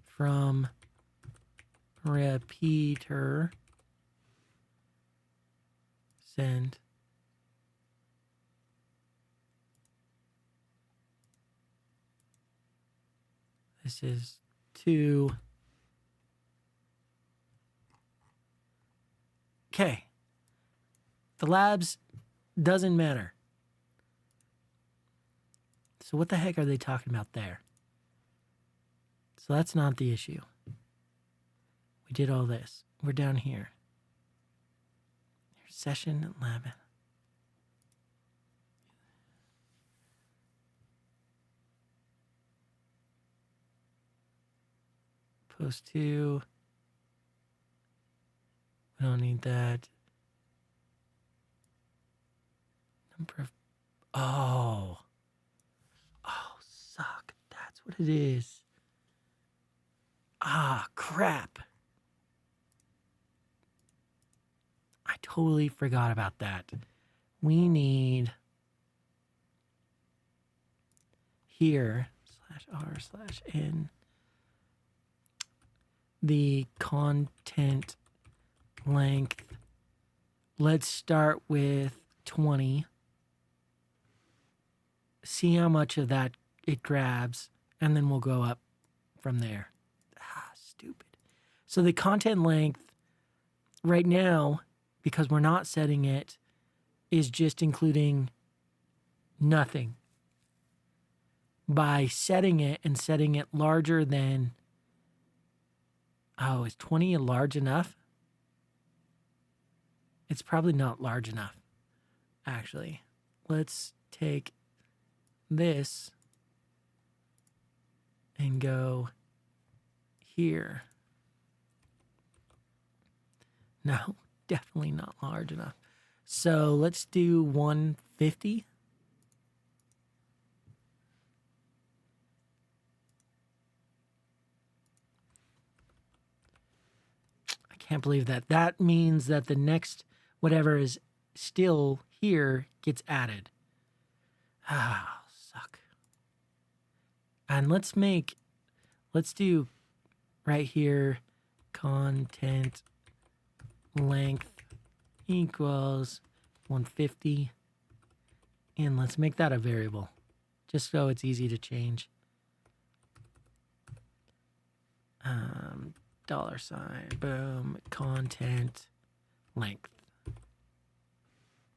[SPEAKER 1] From repeater send this is to okay. The labs doesn't matter. So what the heck are they talking about there? So that's not the issue. We did all this. We're down here. Session lab. Post 2. We don't need that. Number of... Oh. Oh, suck. That's what it is. Ah, crap. I totally forgot about that. We need here /r/n the content length. Let's start with 20. See how much of that it grabs, and then we'll go up from there. Ah, stupid. So the content length right now, because we're not setting it, is just including nothing. By setting it and setting it larger than... Oh, is 20 large enough? It's probably not large enough, actually. Let's take this and go here. No, definitely not large enough. So let's do 150. I can't believe that. That means that the next whatever is still here gets added. Ah, suck. And let's do right here content length equals 150. And let's make that a variable just so it's easy to change. $, boom, content length.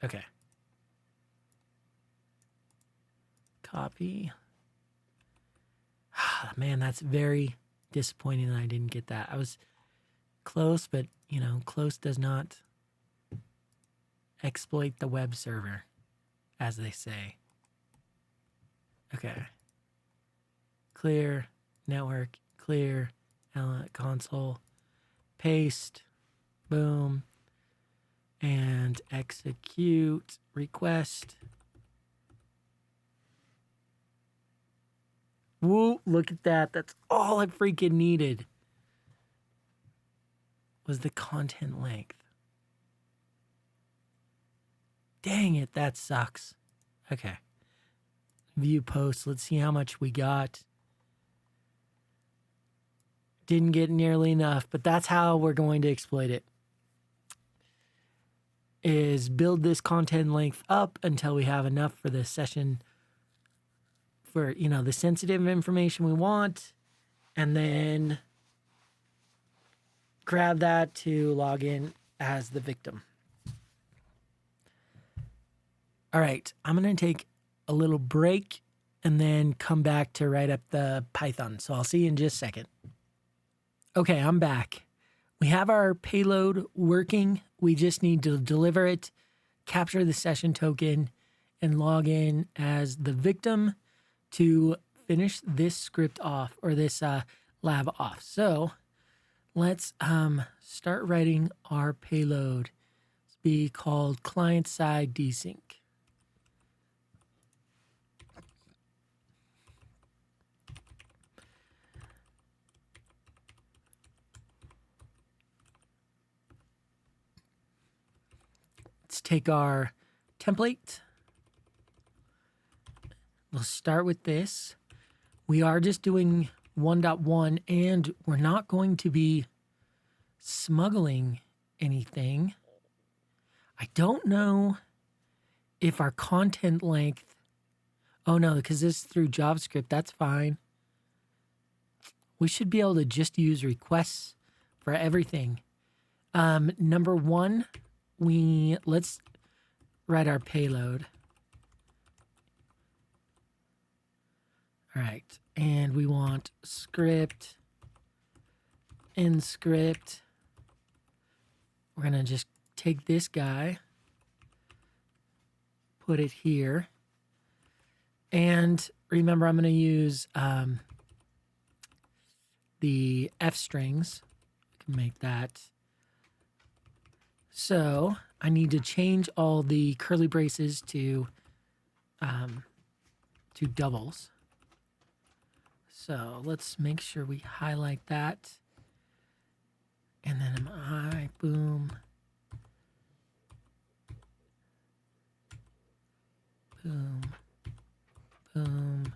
[SPEAKER 1] Okay. Copy. Man, that's very disappointing that I didn't get that. I was close, but, you know, close does not exploit the web server, as they say. Okay. Clear, network, clear, console, paste, boom, and execute request. Woo, look at that. That's all I freaking needed. was the content length. Dang it, that sucks. Okay. View post. Let's see how much we got. Didn't get nearly enough, but that's how we're going to exploit it. Is build this content length up until we have enough for this session for, you know, the sensitive information we want, and then grab that to log in as the victim. All right, I'm going to take a little break and then come back to write up the Python. So I'll see you in just a second. Okay, I'm back. We have our payload working. We just need to deliver it, capture the session token, and log in as the victim to finish this script off, or this lab off. So let's start writing our payload. It's be called client-side desync. Let's take our template. We'll start with this. We are just doing 1.1, and we're not going to be smuggling anything. I don't know if our content length... Oh, no, because this is through JavaScript. That's fine. We should be able to just use requests for everything. Number one, let's write our payload. All right, and we want script, in script. We're gonna just take this guy, put it here, and remember I'm gonna use the F strings. I can make that. So I need to change all the curly braces to doubles. So let's make sure we highlight that. And then boom. Boom. Boom.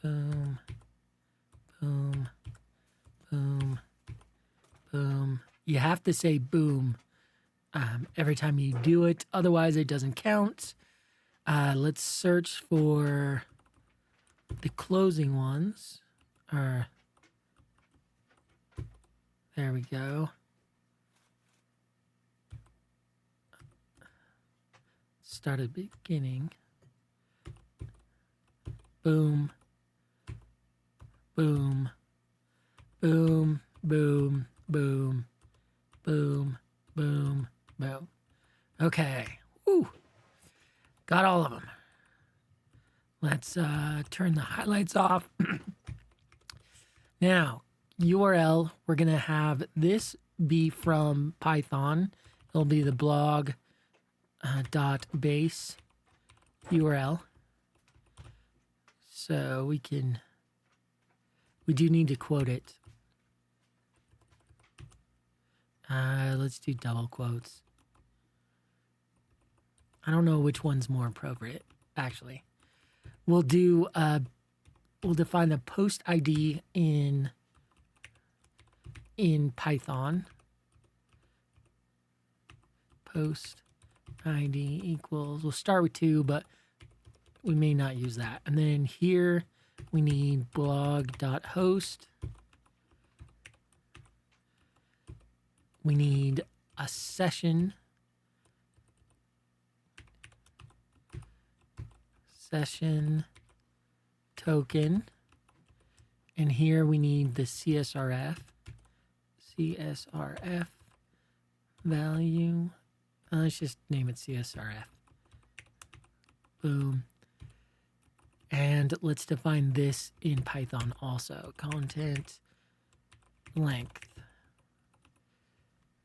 [SPEAKER 1] Boom. Boom. Boom. Boom. You have to say boom every time you do it. Otherwise, it doesn't count. Let's search for the closing ones. There we go. Start at the beginning. Boom. Boom. Boom. Boom. Boom. Boom. Boom. Boom. Okay. Woo. Got all of them. Let's turn the highlights off. Now, URL, we're going to have this be from Python. It'll be the blog .base URL. So we do need to quote it. Let's do double quotes. I don't know which one's more appropriate, actually. We'll define the post ID in Python. Post ID equals, we'll start with 2, but we may not use that. And then here we need blog.host. We need a session token, and here we need the CSRF value. Let's just name it CSRF. Boom. And let's define this in Python also. Content length.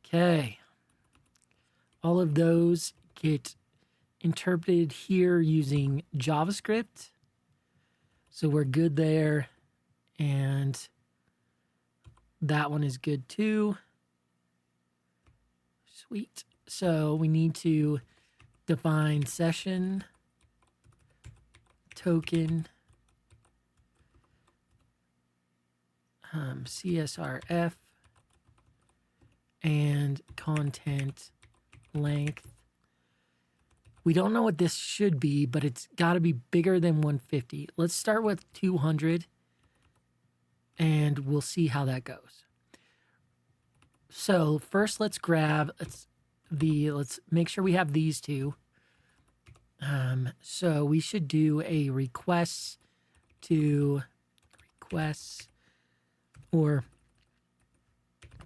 [SPEAKER 1] Okay. All of those get interpreted here using JavaScript. So we're good there. And that one is good too. Sweet. So we need to define session token CSRF and content length. We don't know what this should be, but it's got to be bigger than 150. Let's start with 200 and we'll see how that goes. So first let's make sure we have these two. So we should do a requests or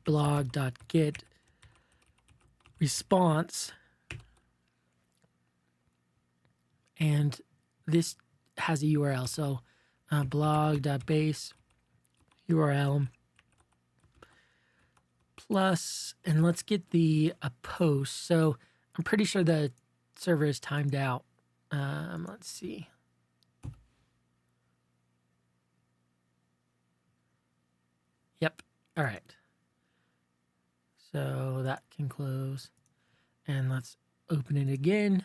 [SPEAKER 1] blog.get response. And this has a URL. So blog.base URL plus, and let's get a post. So I'm pretty sure the server is timed out. Let's see. Yep. All right. So that can close. And let's open it again.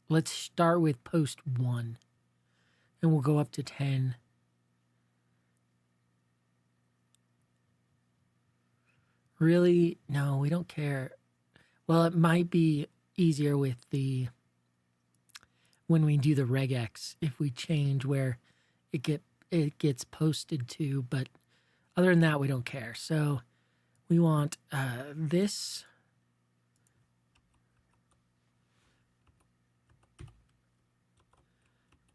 [SPEAKER 1] Let's start with post 1. And we'll go up to 10. Really? No, we don't care. Well, it might be easier with when we do the regex, if we change where it gets posted to, but other than that, we don't care. So we want this.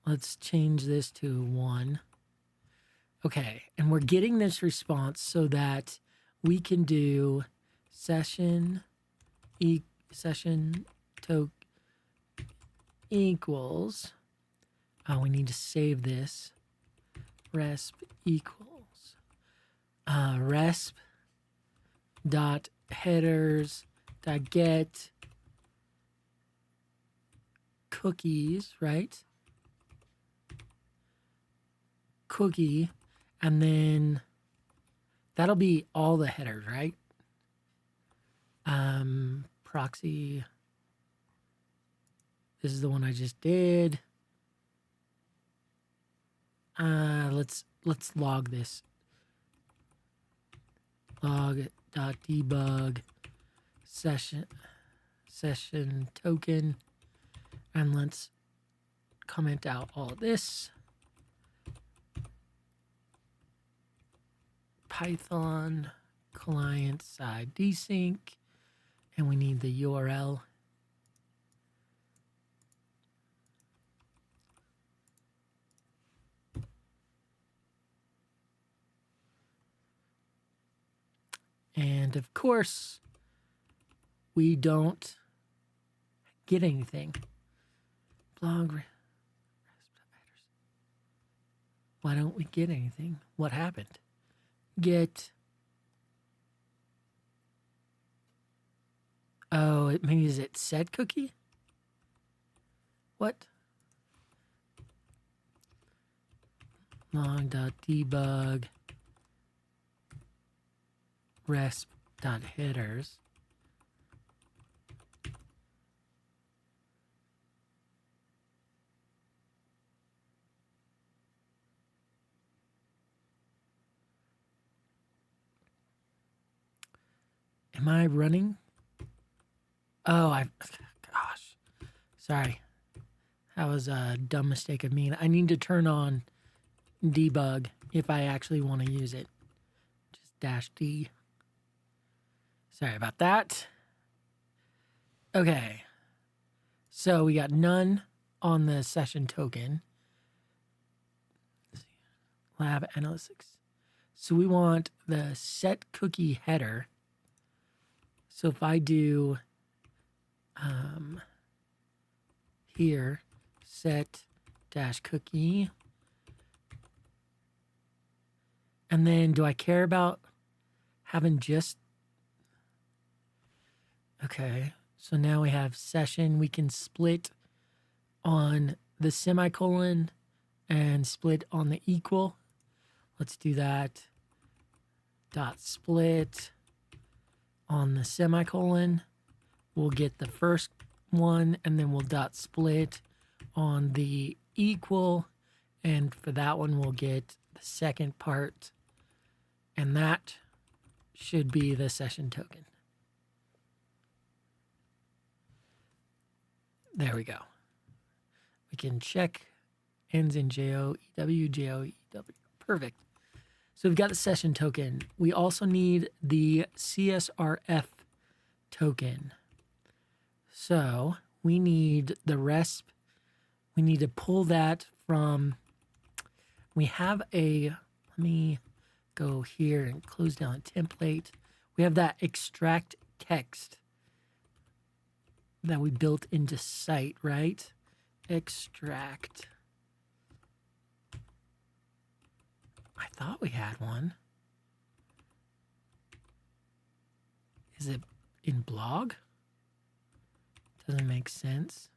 [SPEAKER 1] Let's change this to 1. Okay, and we're getting this response so that we can do session token equals. Oh, we need to save this. Resp equals resp dot headers dot get cookies, right? Cookie, and then that'll be all the headers, right? Proxy. This is the one I just did. Let's log this. Log.debug session token, and let's comment out all this. Python client side desync, and we need the URL. And of course, we don't get anything. Blog. Why don't we get anything? What happened? Get. Oh, it maybe is it set cookie? What? Log.debug resp.headers. Am I running? Oh, gosh. Sorry. That was a dumb mistake of me. I need to turn on debug if I actually want to use it. Just -D. Sorry about that. Okay. So we got none on the session token. Lab analytics. So we want the set cookie header. So if I do here, set -cookie. And then do I care about having just... Okay, so now we have session. We can split on the semicolon and split on the equal. Let's do that. Dot split on the semicolon. We'll get the first one, and then we'll dot split on the equal. And for that one, we'll get the second part. And that should be the session token. There we go. We can check ends in JOEW, JOEW. Perfect. So we've got the session token. We also need the CSRF token. So we need the resp. We need to pull that from, we have a, let me go here and close down the template. We have that extract text that we built into site, right? Extract. I thought we had one. Is it in blog? Doesn't make sense.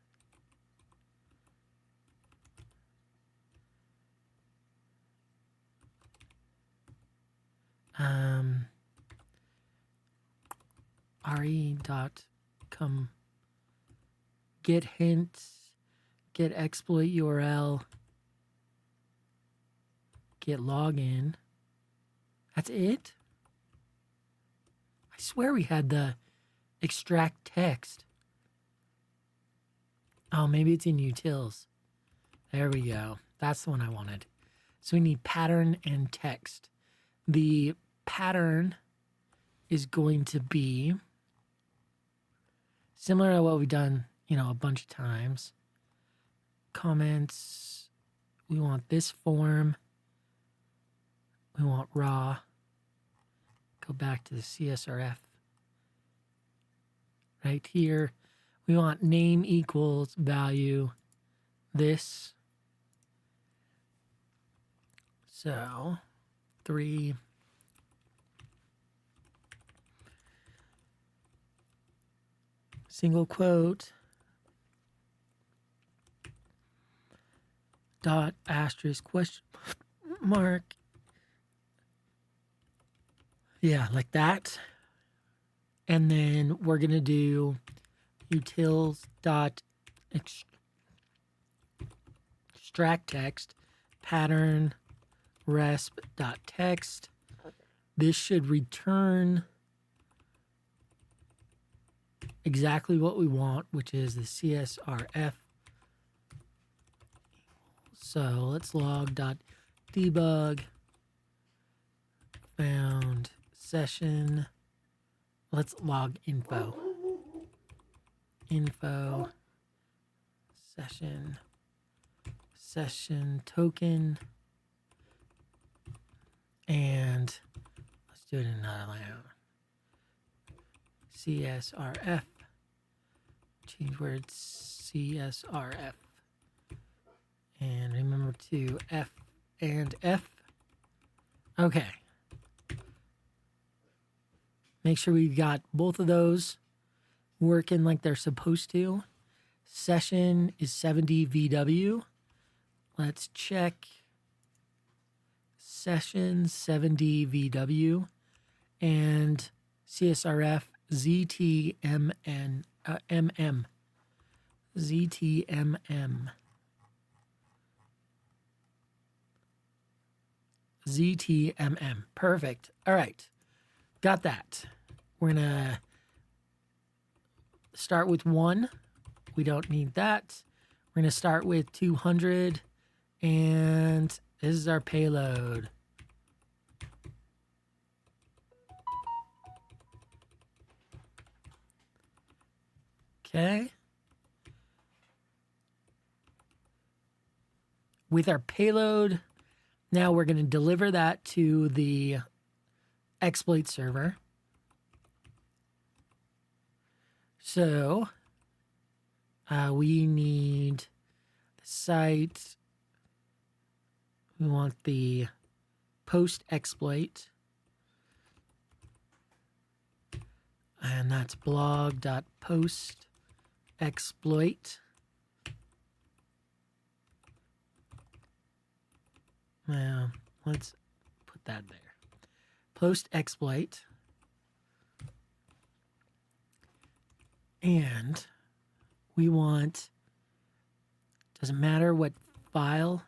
[SPEAKER 1] re.com get hints, get exploit URL, get login. That's it? I swear we had the extract text. Oh, maybe it's in utils. There we go. That's the one I wanted. So we need pattern and text. The pattern is going to be similar to what we've done, a bunch of times. Comments. We want this form. We want raw. Go back to the CSRF. Right here. We want name equals value this. So 3. Single quote. Dot asterisk question mark. Yeah, like that. And then we're going to do utils dot extract text pattern resp dot text. This should return exactly what we want, which is the CSRF. So let's log dot debug found session. Let's log info session token, and let's do it in another line. CSRF, change words CSRF, and remember to F and F. Okay. Make sure we've got both of those working like they're supposed to. Session is 70 VW. Let's check session 70 VW and CSRF ZTMN MM. ZTMM. ZTMM. Perfect. All right. Got that. We're going to start with 1. We don't need that. We're going to start with 200. And this is our payload. Okay. With our payload, now we're going to deliver that to the exploit server. So we need the site. We want the post exploit. And that's blog.post exploit. Well, let's put that there. Post exploit. And we want, doesn't matter what file.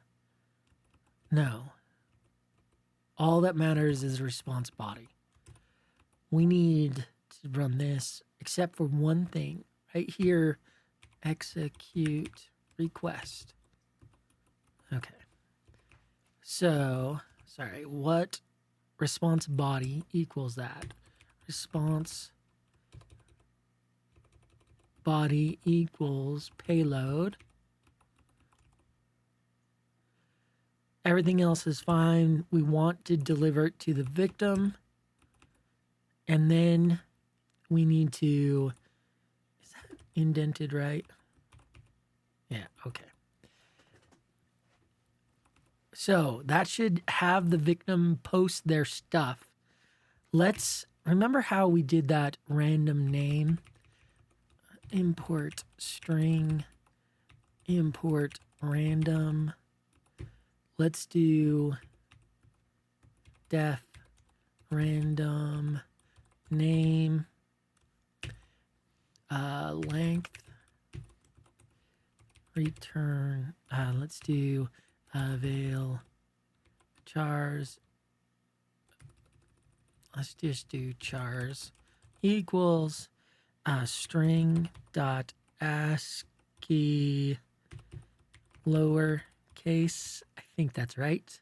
[SPEAKER 1] No. All that matters is response body. We need to run this except for one thing. Right here, execute request. Okay. So, sorry, what response body equals that? Response body equals payload. Everything else is fine. We want to deliver it to the victim. And then we need to, is that indented right? Yeah, okay. So that should have the victim post their stuff. Let's remember how we did that random name. Import string, import random. Let's do def random name, length, return. Let's do avail chars. Let's just do chars equals string dot ASCII lowercase. I think that's right.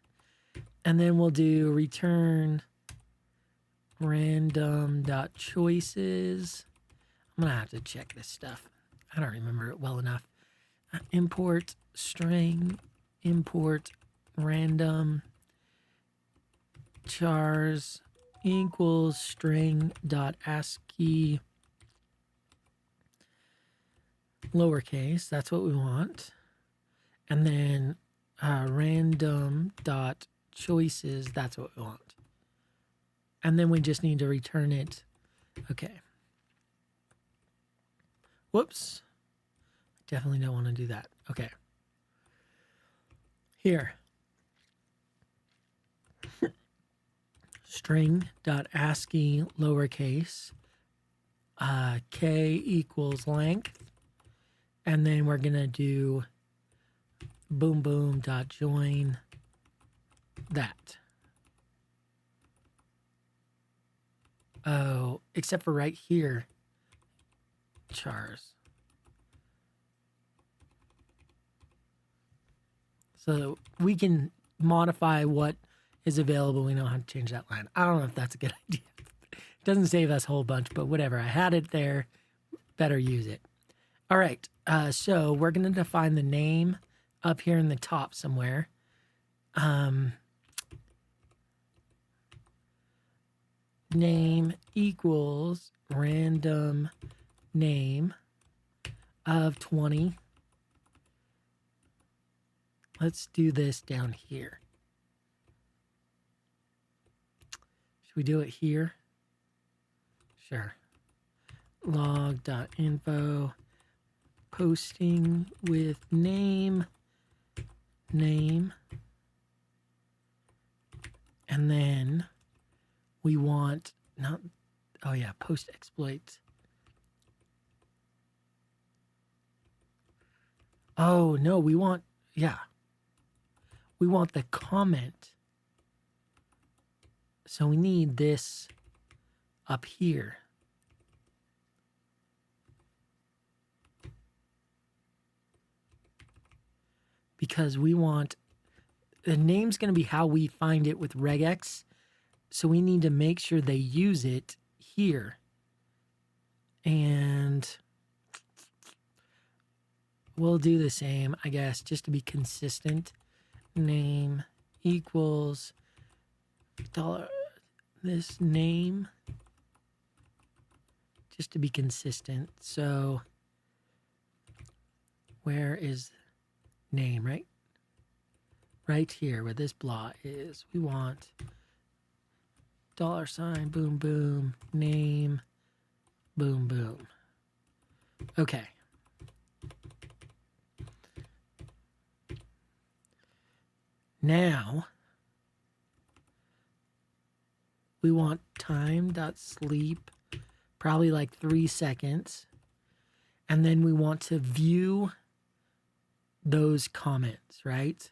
[SPEAKER 1] And then we'll do return random dot choices. I'm gonna have to check this stuff. I don't remember it well enough. Import string, import random chars equals string dot ASCII lowercase. That's what we want. And then random dot choices. That's what we want. And then we just need to return it. Okay. Whoops. Definitely don't want to do that. Okay. Here. String dot ASCII lowercase. K equals length. And then we're going to do boom boom dot join that. Oh, except for right here, chars. So we can modify what is available. We know how to change that line. I don't know if that's a good idea. It doesn't save us a whole bunch, but whatever. I had it there. Better use it. All right. So we're going to define the name up here in the top somewhere. Name equals random name of 20. Let's do this down here. Should we do it here? Sure. Log.info posting with name. And then we want not, oh yeah, post exploit. Oh no, we want, yeah. We want the comment. So we need this up here. Because we want, the name's going to be how we find it with regex. So we need to make sure they use it here. And we'll do the same, I guess, just to be consistent. Name equals dollar this name, just to be consistent. So where is name, right? Right here where this blah is. We want $, boom, boom, name, boom, boom. Okay. Now we want time.sleep, probably like 3 seconds. And then we want to view those comments, right?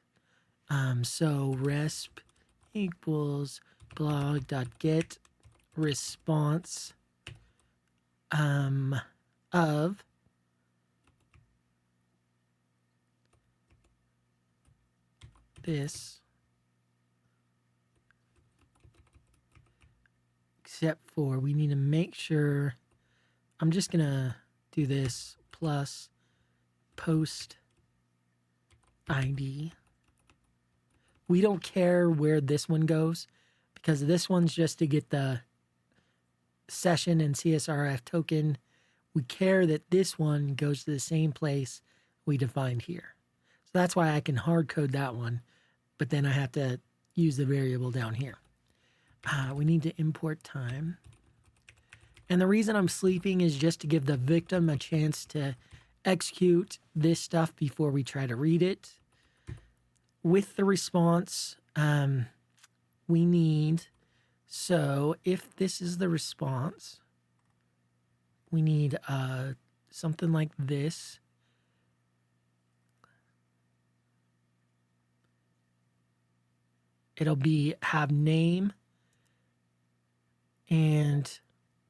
[SPEAKER 1] So resp equals blog.get response of this, except for we need to make sure, I'm just gonna do this plus post ID. We don't care where this one goes because this one's just to get the session and CSRF token. We care that this one goes to the same place we defined here. So that's why I can hard code that one, but then I have to use the variable down here. We need to import time. And the reason I'm sleeping is just to give the victim a chance to execute this stuff before we try to read it. With the response, we need, so if this is the response, we need something like this. It'll be have name, and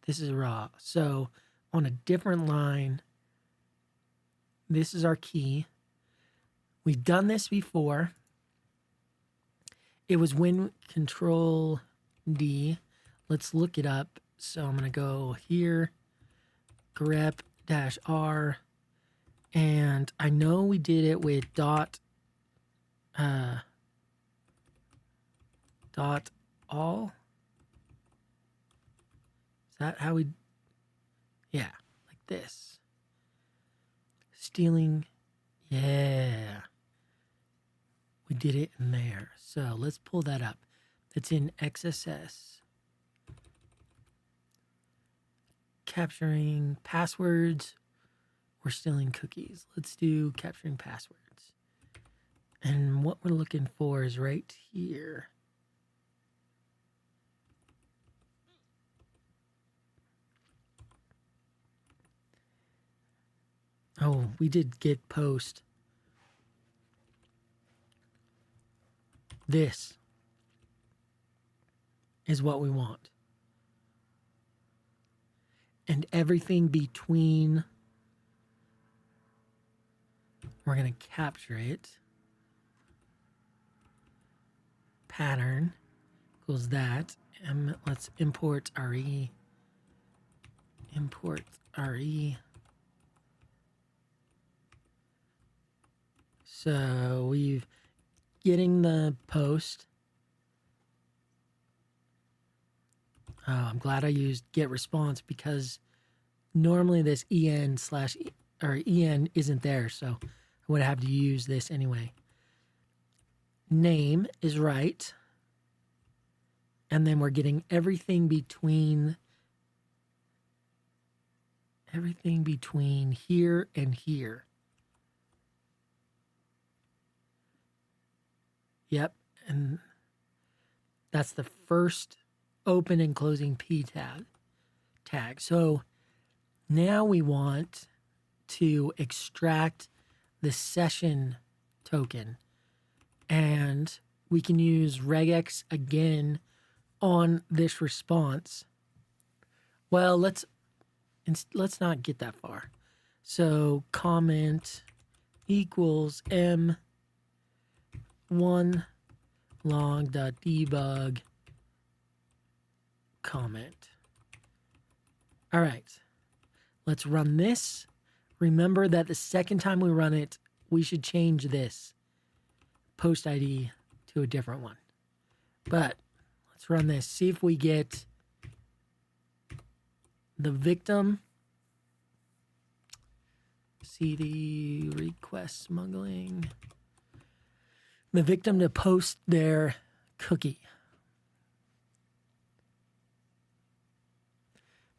[SPEAKER 1] this is raw. So on a different line, this is our key. We've done this before. It was when Control D. Let's look it up. So I'm going to go here, grep-r, and I know we did it with dot all. Is that how we, yeah, like this. Stealing, yeah. We did it in there. So let's pull that up. It's in XSS. Capturing passwords. We're stealing cookies. Let's do capturing passwords. And what we're looking for is right here. Oh, we did get post. This is what we want. And everything between, we're going to capture it. Pattern equals that. And let's import RE. Import RE. So we've getting the post. I'm glad I used get response because normally this en isn't there, so I would have to use this anyway. Name is right, and then we're getting everything between here and here. Yep, and that's the first open and closing p tag. So now we want to extract the session token, and we can use regex again on this response. Well, let's not get that far. So comment equals m1 log.debug comment. All right, let's run this. Remember that the second time we run it, we should change this post ID to a different one. But let's run this, see if we get the victim. CD request smuggling. The victim to post their cookie.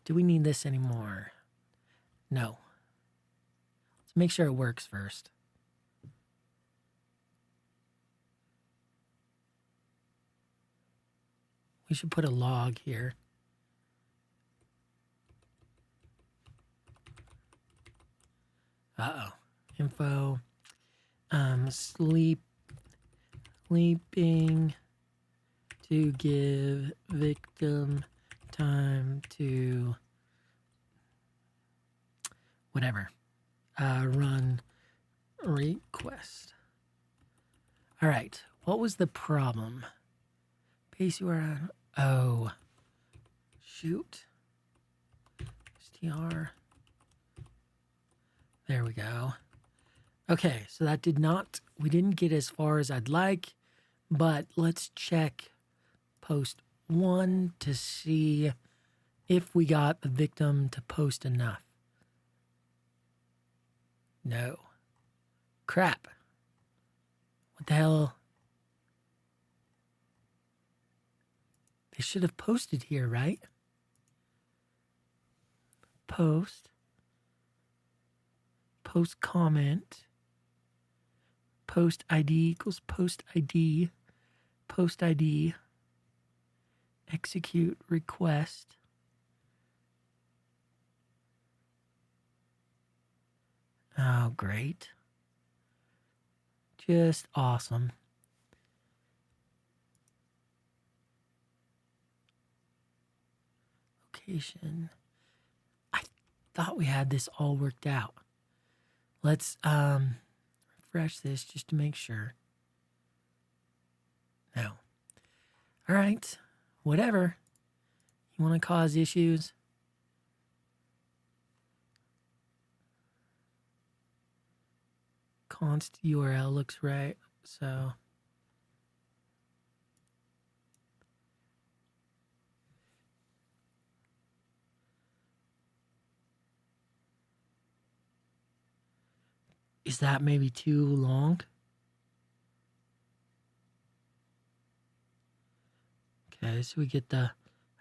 [SPEAKER 1] Do we need this anymore? No. Let's make sure it works first. We should put a log here. Uh-oh. Info. Sleeping to give victim time to whatever. Run request. All right. What was the problem? Base URL. Oh. Shoot. str. There we go. Okay, so that we didn't get as far as I'd like, but let's check post 1 to see if we got the victim to post enough. No. Crap. What the hell? They should have posted here, right? Post comment. Post ID equals post ID. Post ID. Execute request. Oh, great. Just awesome. Location. I thought we had this all worked out. Let's refresh this just to make sure. No. All right. Whatever. You want to cause issues? Const URL looks right. So is that maybe too long? Okay, so we get the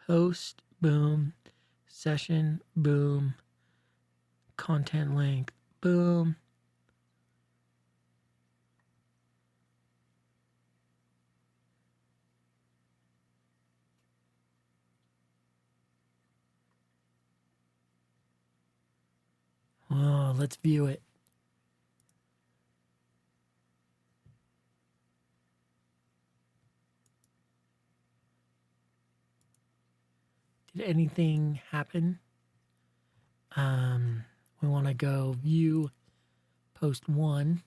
[SPEAKER 1] host, boom, session, boom, content length, boom. Oh, let's view it. Did anything happen? We want to go view post 1.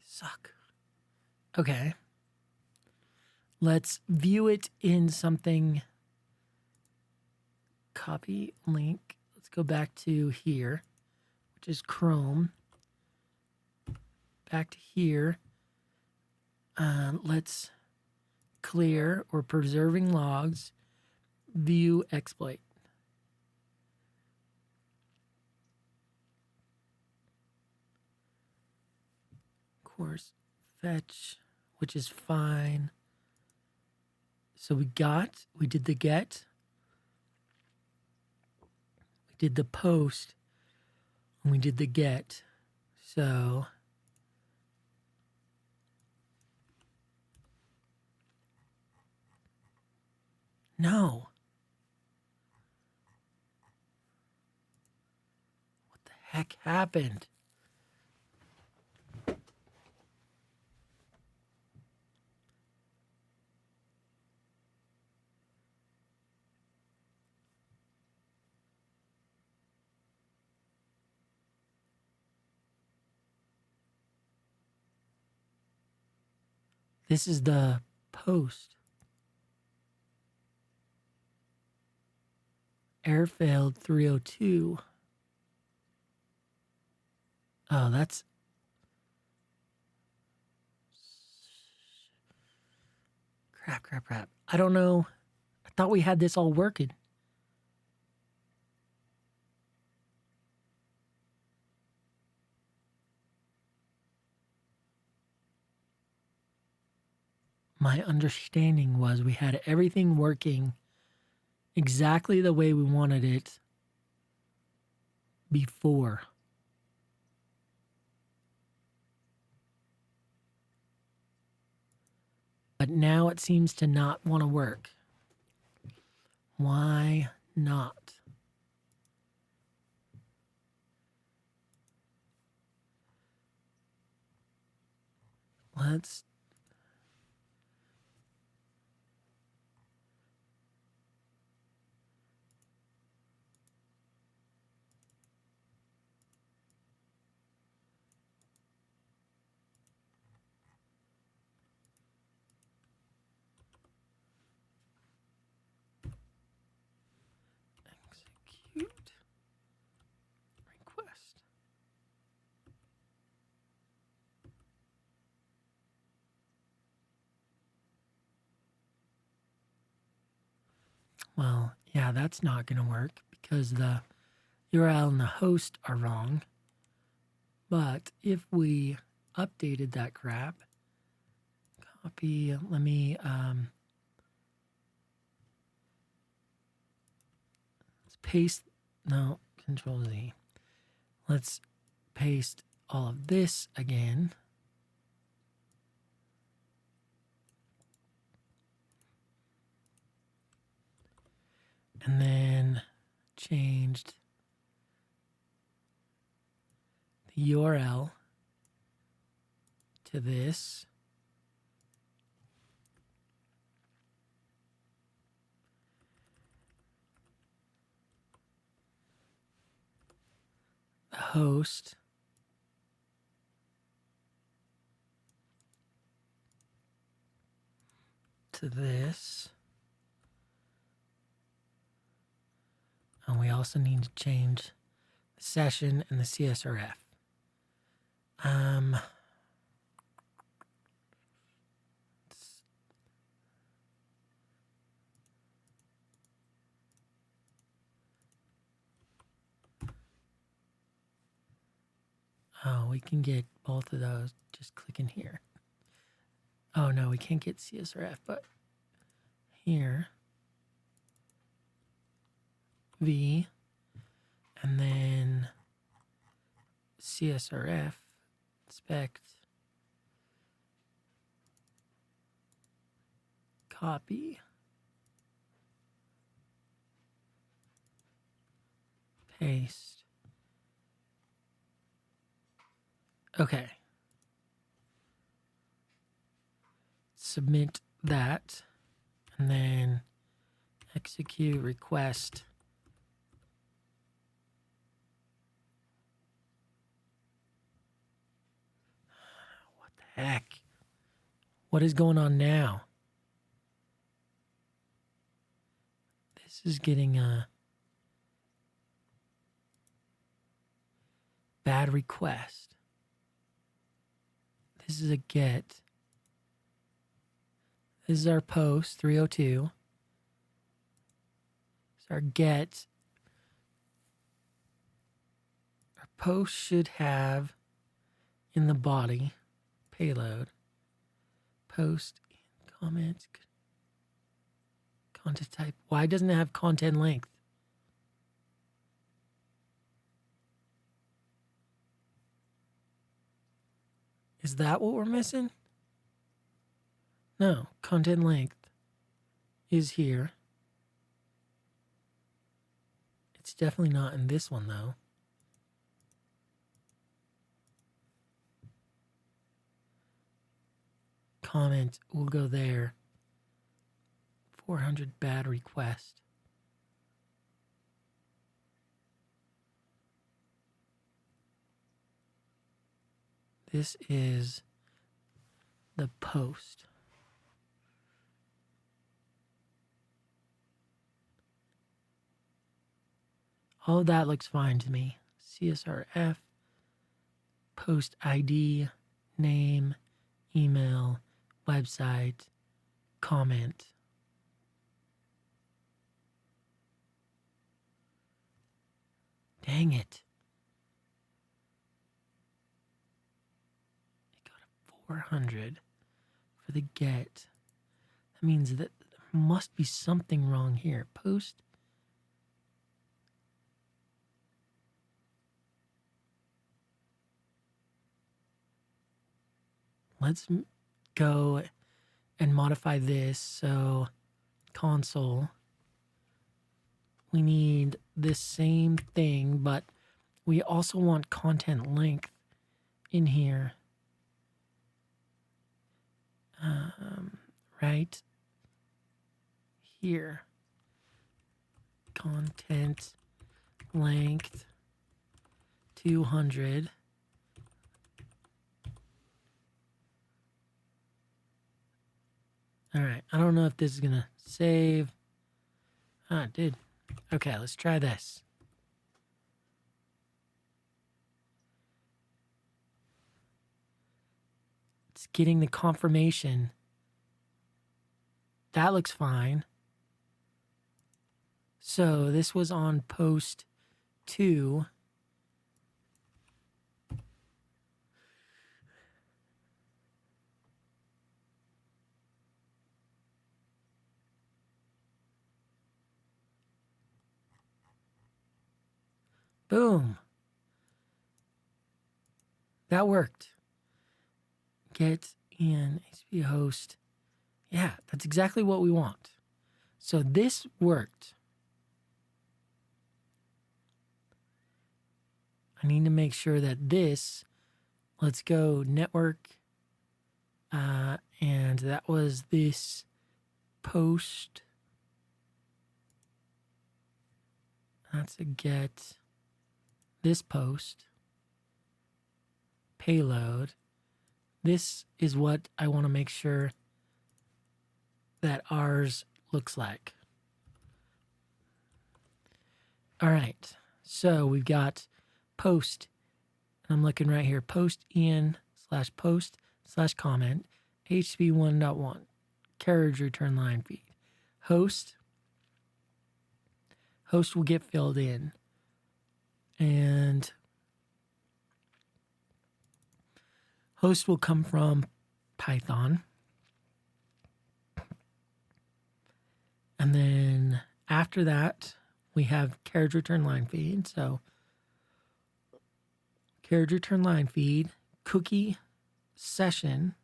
[SPEAKER 1] Suck. Okay. Let's view it in something. Copy link. Let's go back to here, which is Chrome. Back to here. Let's clear or preserving logs. View exploit. Course fetch, which is fine. So we did the get, we did the post, and we did the get. So no. What the heck happened? This is the post. Error failed 302. Oh, that's... Crap. I don't know. I thought we had this all working. my understanding was we had everything working exactly the way we wanted it before. But now it seems to not want to work. Why not? Let's execute request. Well, yeah, that's not going to work because the URL and the host are wrong. But if we updated that crap, copy, let me, let's paste, no, Control Z. Let's paste all of this again. And then changed the URL to this. The host. To this. And we also need to change the session and the CSRF. Oh, we can get both of those. Just clicking here. Oh no, we can't get CSRF, but here, V, and then CSRF, inspect, copy, paste. Okay. Submit that, and then execute request. What the heck? What is going on now? This is getting a bad request. This is a get. This is our post 302. It's our get. Our post should have in the body payload post comment content type. Why doesn't it have content length? Is that what we're missing? No, content length is here. It's definitely not in this one though. Comment will go there. 400 bad request. This is the post. All of that looks fine to me. CSRF, post ID, name, email, website, comment. Dang it. It got a 400 for the get. That means that there must be something wrong here. Post. Let's go and modify this. So console, we need this same thing, but we also want content length in here. Right here. Content length 200. All right, I don't know if this is gonna save. Ah, it did. Okay, let's try this. It's getting the confirmation. That looks fine. So this was on post 2. Boom. That worked. Get in HTTP host. Yeah, that's exactly what we want. So this worked. I need to make sure that this, let's go network. And that was this post. That's a get this post payload. This is what I want to make sure that ours looks like. All right, so we've got post, and I'm looking right here, post in / post / comment, HTTP 1.1, carriage return line feed. Host will get filled in. And host will come from Python. And then after that, we have carriage return line feed. So carriage return line feed, cookie session,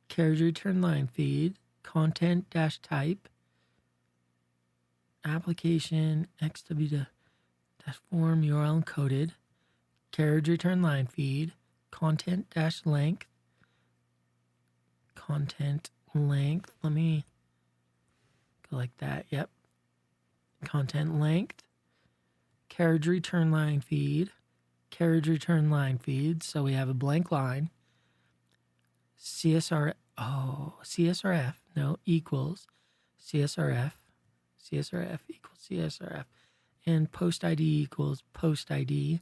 [SPEAKER 1] carriage return line feed, content dash type, application xw dash form URL encoded, carriage return line feed, content dash length, let me go like that. Yep. Content length, carriage return line feed, so we have a blank line, CSRF, equals CSRF equals CSRF, and post ID equals post ID,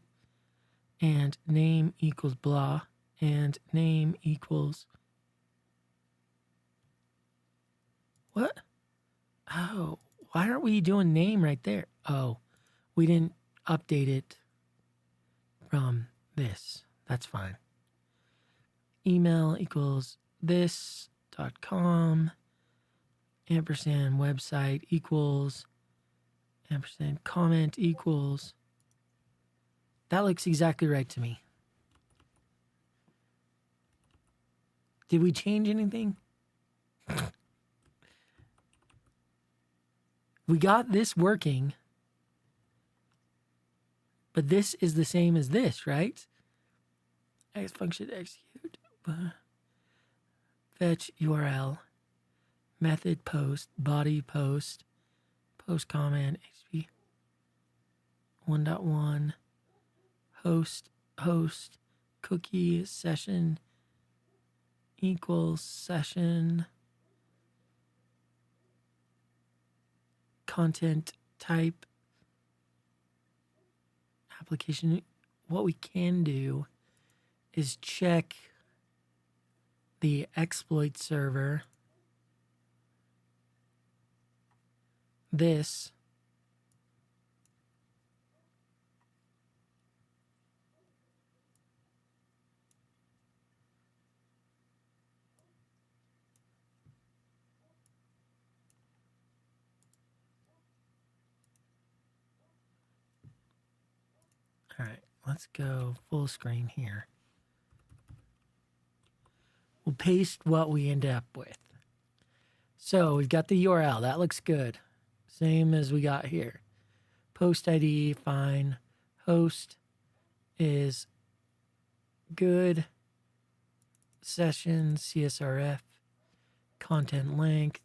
[SPEAKER 1] and name equals blah, and name equals what? Oh, why aren't we doing name right there? Oh, we didn't update it from this. That's fine. Email equals this.com, ampersand website equals, ampersand comment equals. That looks exactly right to me. Did we change anything? We got this working, but this is the same as this, right? X function execute, fetch URL, method post, body post, post comment, HTTP 1.1, host, cookie session equals session, content type, application. What we can do is check the exploit server. This All right, let's go full screen here. We'll paste what we end up with. So we've got the URL. That looks good. Same as we got here. Post ID, fine. Host is good. Session, CSRF. Content length.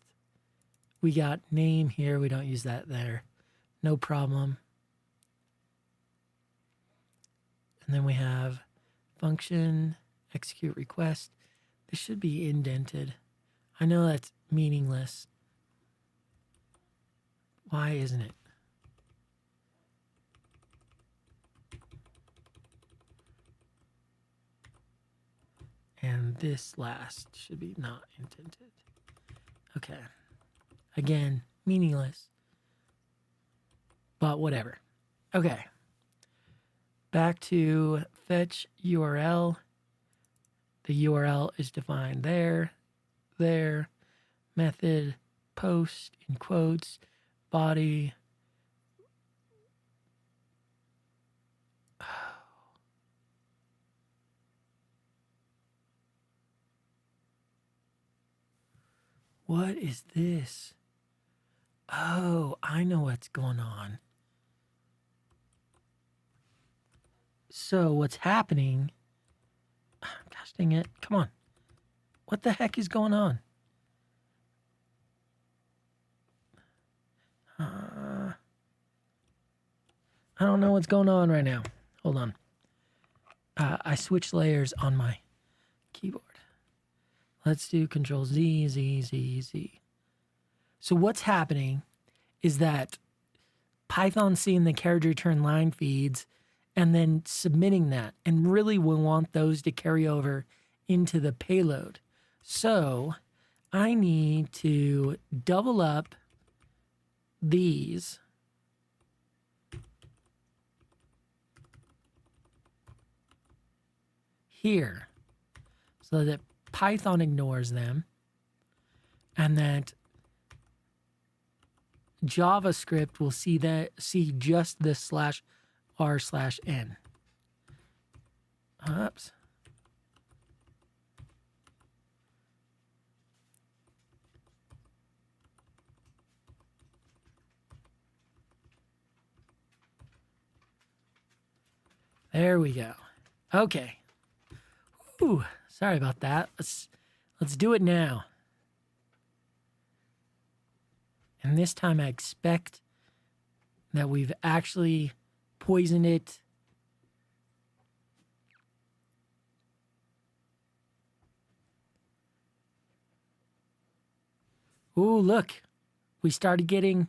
[SPEAKER 1] We got name here. We don't use that there. No problem. And then we have function, execute request. This should be indented. I know that's meaningless. Why isn't it? And this last should be not indented. Okay. Again, meaningless. But whatever. Okay. Back to fetch URL. The URL is defined there. Method, post, in quotes, body. What is this? Oh, I know what's going on. So what's happening? Gosh dang it. Come on. What the heck is going on? I don't know what's going on right now. Hold on. I switched layers on my keyboard. Let's do Control Z, Z, Z, Z. So what's happening is that Python's seeing the carriage return line feeds and then submitting that. And really we want those to carry over into the payload. So I need to double up these. Here. So that Python ignores them. And that JavaScript will see just this /r/n. Oops. There we go. Okay. Ooh, sorry about that. Let's do it now. And this time I expect that we've actually poisoned it. Ooh, look. We started getting...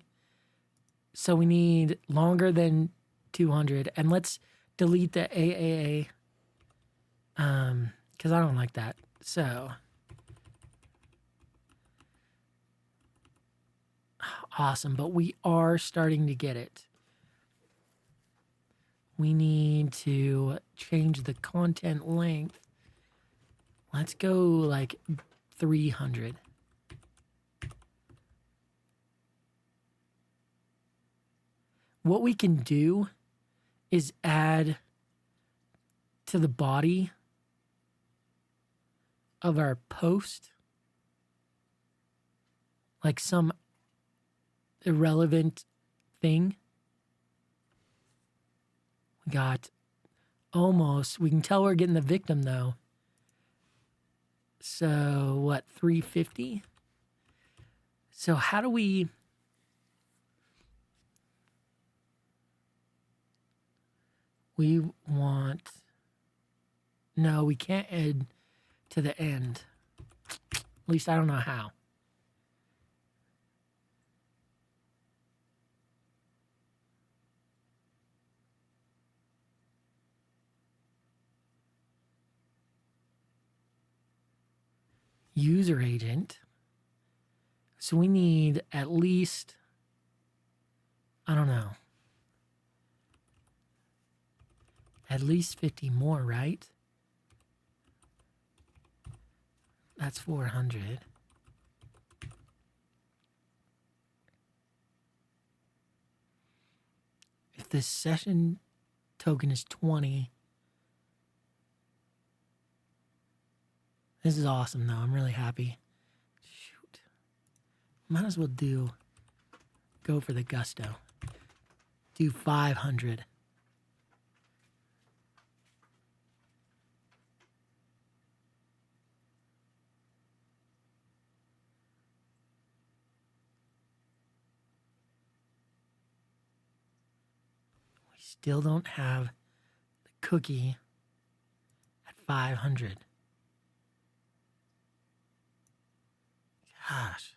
[SPEAKER 1] So we need longer than 200. And let's delete the AAA. Because I don't like that. So... Awesome, but we are starting to get it. We need to change the content length. Let's go like 300. What we can do is add to the body of our post like some irrelevant thing. We got almost, we can tell we're getting the victim though. So what, 350? So how do we... We want... No, we can't add to the end. At least I don't know how. User agent. So we need at least, I don't know, at least 50 more, right? That's 400. If this session token is 20. This is awesome, though. I'm really happy. Shoot. Might as well go for the gusto. Do 500. We still don't have the cookie at 500. Gosh.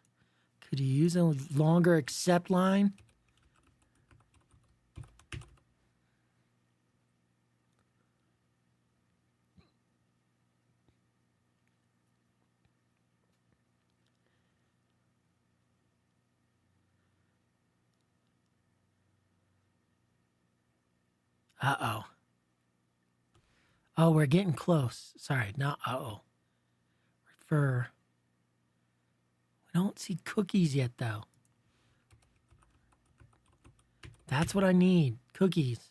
[SPEAKER 1] Could you use a longer accept line? Uh-oh. Oh, we're getting close. Sorry, not uh-oh. Refer. We don't see cookies yet, though. That's what I need. Cookies.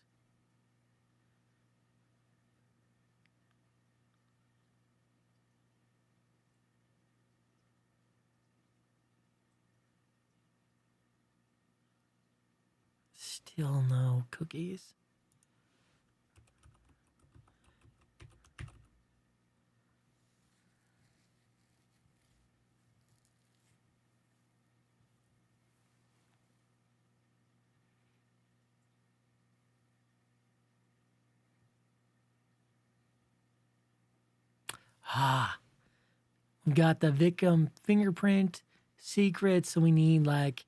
[SPEAKER 1] Still no cookies. Ah, we got the victim fingerprint secret, so we need like,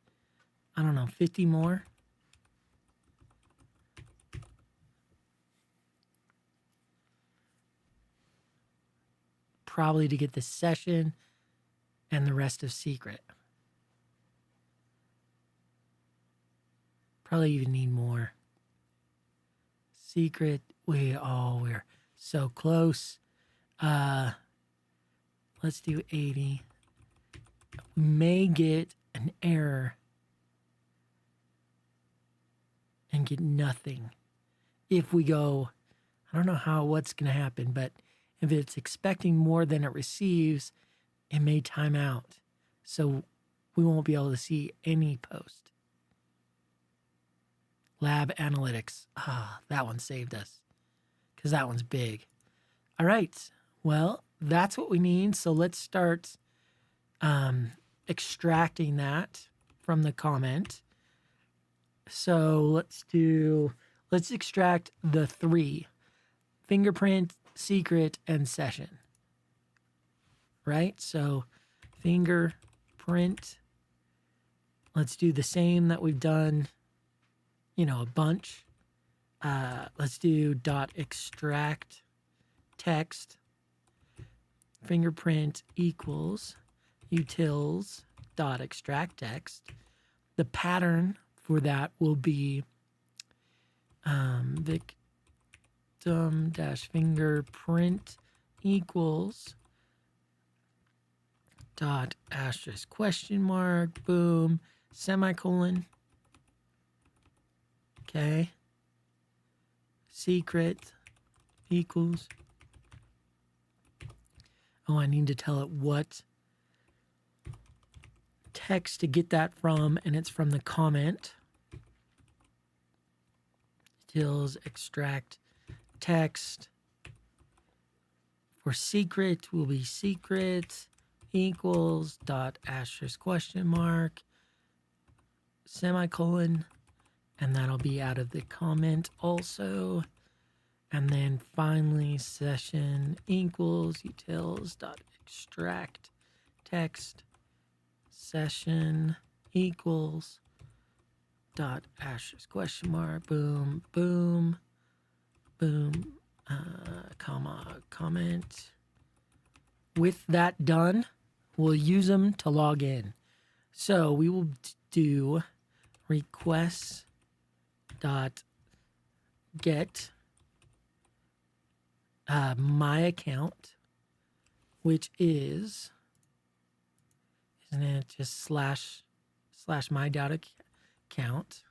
[SPEAKER 1] I don't know, 50 more. Probably to get the session and the rest of secret. Probably even need more. Secret, we're so close. Let's do 80. We may get an error and get nothing. If we go, I don't know what's going to happen, but if it's expecting more than it receives, it may time out. So we won't be able to see any post. Lab analytics. Ah, that one saved us because that one's big. All right. Well, that's what we need. So let's start extracting that from the comment. So let's extract the 3: fingerprint, secret, and session. Right? So fingerprint. Let's do the same that we've done, a bunch. Let's do dot extract text. Fingerprint equals utils dot extract text. The pattern for that will be victim dash fingerprint equals dot asterisk question mark, boom, semicolon. Okay. Secret equals. Oh, I need to tell it what text to get that from, and it's from the comment. Utils extract text. For secret will be secret equals dot asterisk question mark semicolon, and that'll be out of the comment also. And then finally session equals utils dot extract text session equals dot asterisk question mark, boom, boom, boom, comma, comment. With that done, we'll use them to log in. So we will do requests dot get my account, which is, isn't it just slash my data account?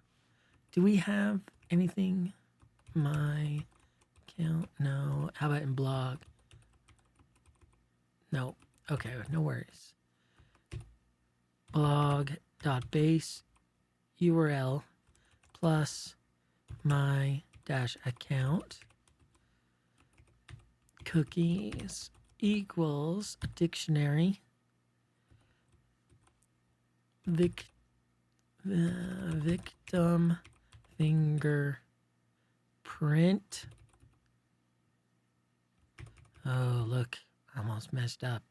[SPEAKER 1] Do we have anything? my account. No. How about in blog? No. Okay, no worries. Blog.base URL plus my dash account cookies equals a dictionary victim fingerprint. Oh, look, I almost messed up.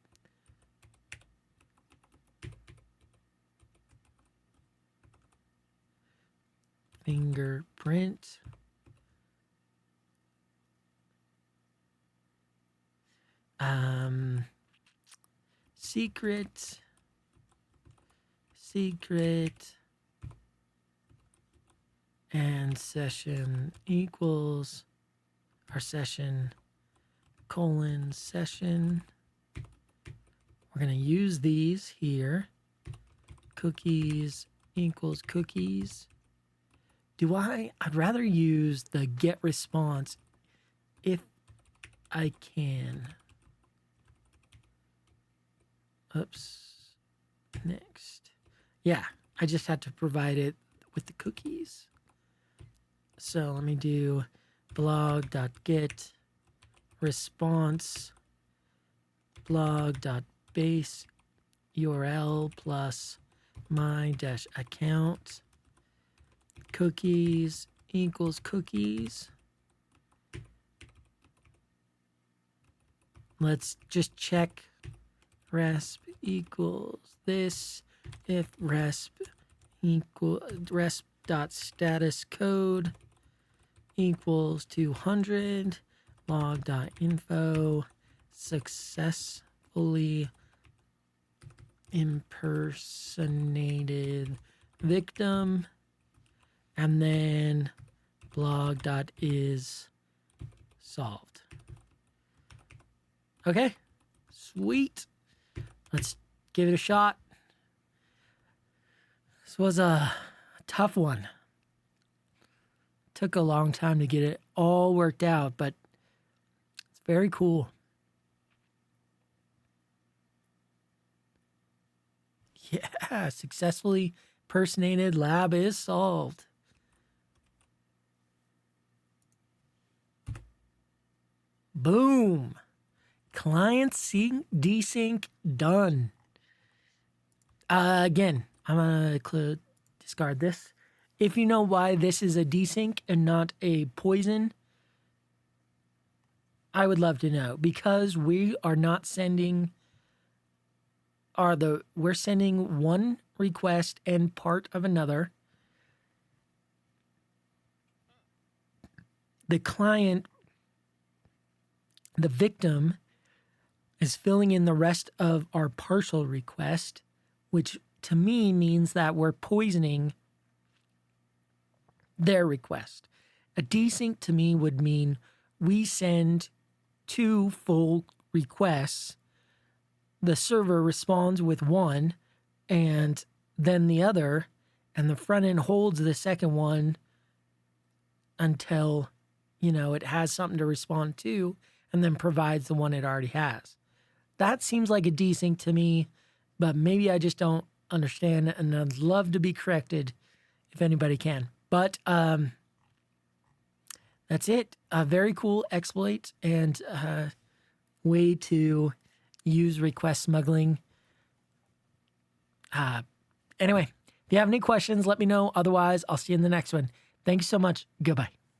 [SPEAKER 1] Fingerprint. Secret and session equals our session colon session. We're going to use these here. Cookies equals cookies. I'd rather use the get response if I can. Oops. Next. Yeah, I just had to provide it with the cookies. So let me do blog.get response blog.base URL plus my dash account cookies equals cookies. Let's just check resp equals this if resp dot status code equals 200 log.info successfully impersonated victim, and then blog.is solved. Okay, sweet. Let's give it a shot. This was a tough one. Took a long time to get it all worked out, but it's very cool. Yeah, successfully impersonated, lab is solved. Boom. Client desync done. Again, I'm going to discard this. If you know why this is a desync and not a poison, I would love to know, because we are not sending we're sending one request and part of another. The client, the victim, is filling in the rest of our partial request, which to me means that we're poisoning their request. A desync to me would mean we send 2 full requests. The server responds with one and then the other, and the front end holds the second one until, it has something to respond to, and then provides the one it already has. That seems like a desync to me, but maybe I just don't understand, and I'd love to be corrected if anybody can. But that's it. A very cool exploit and way to use request smuggling. Anyway, if you have any questions, let me know. Otherwise, I'll see you in the next one. Thank you so much. Goodbye.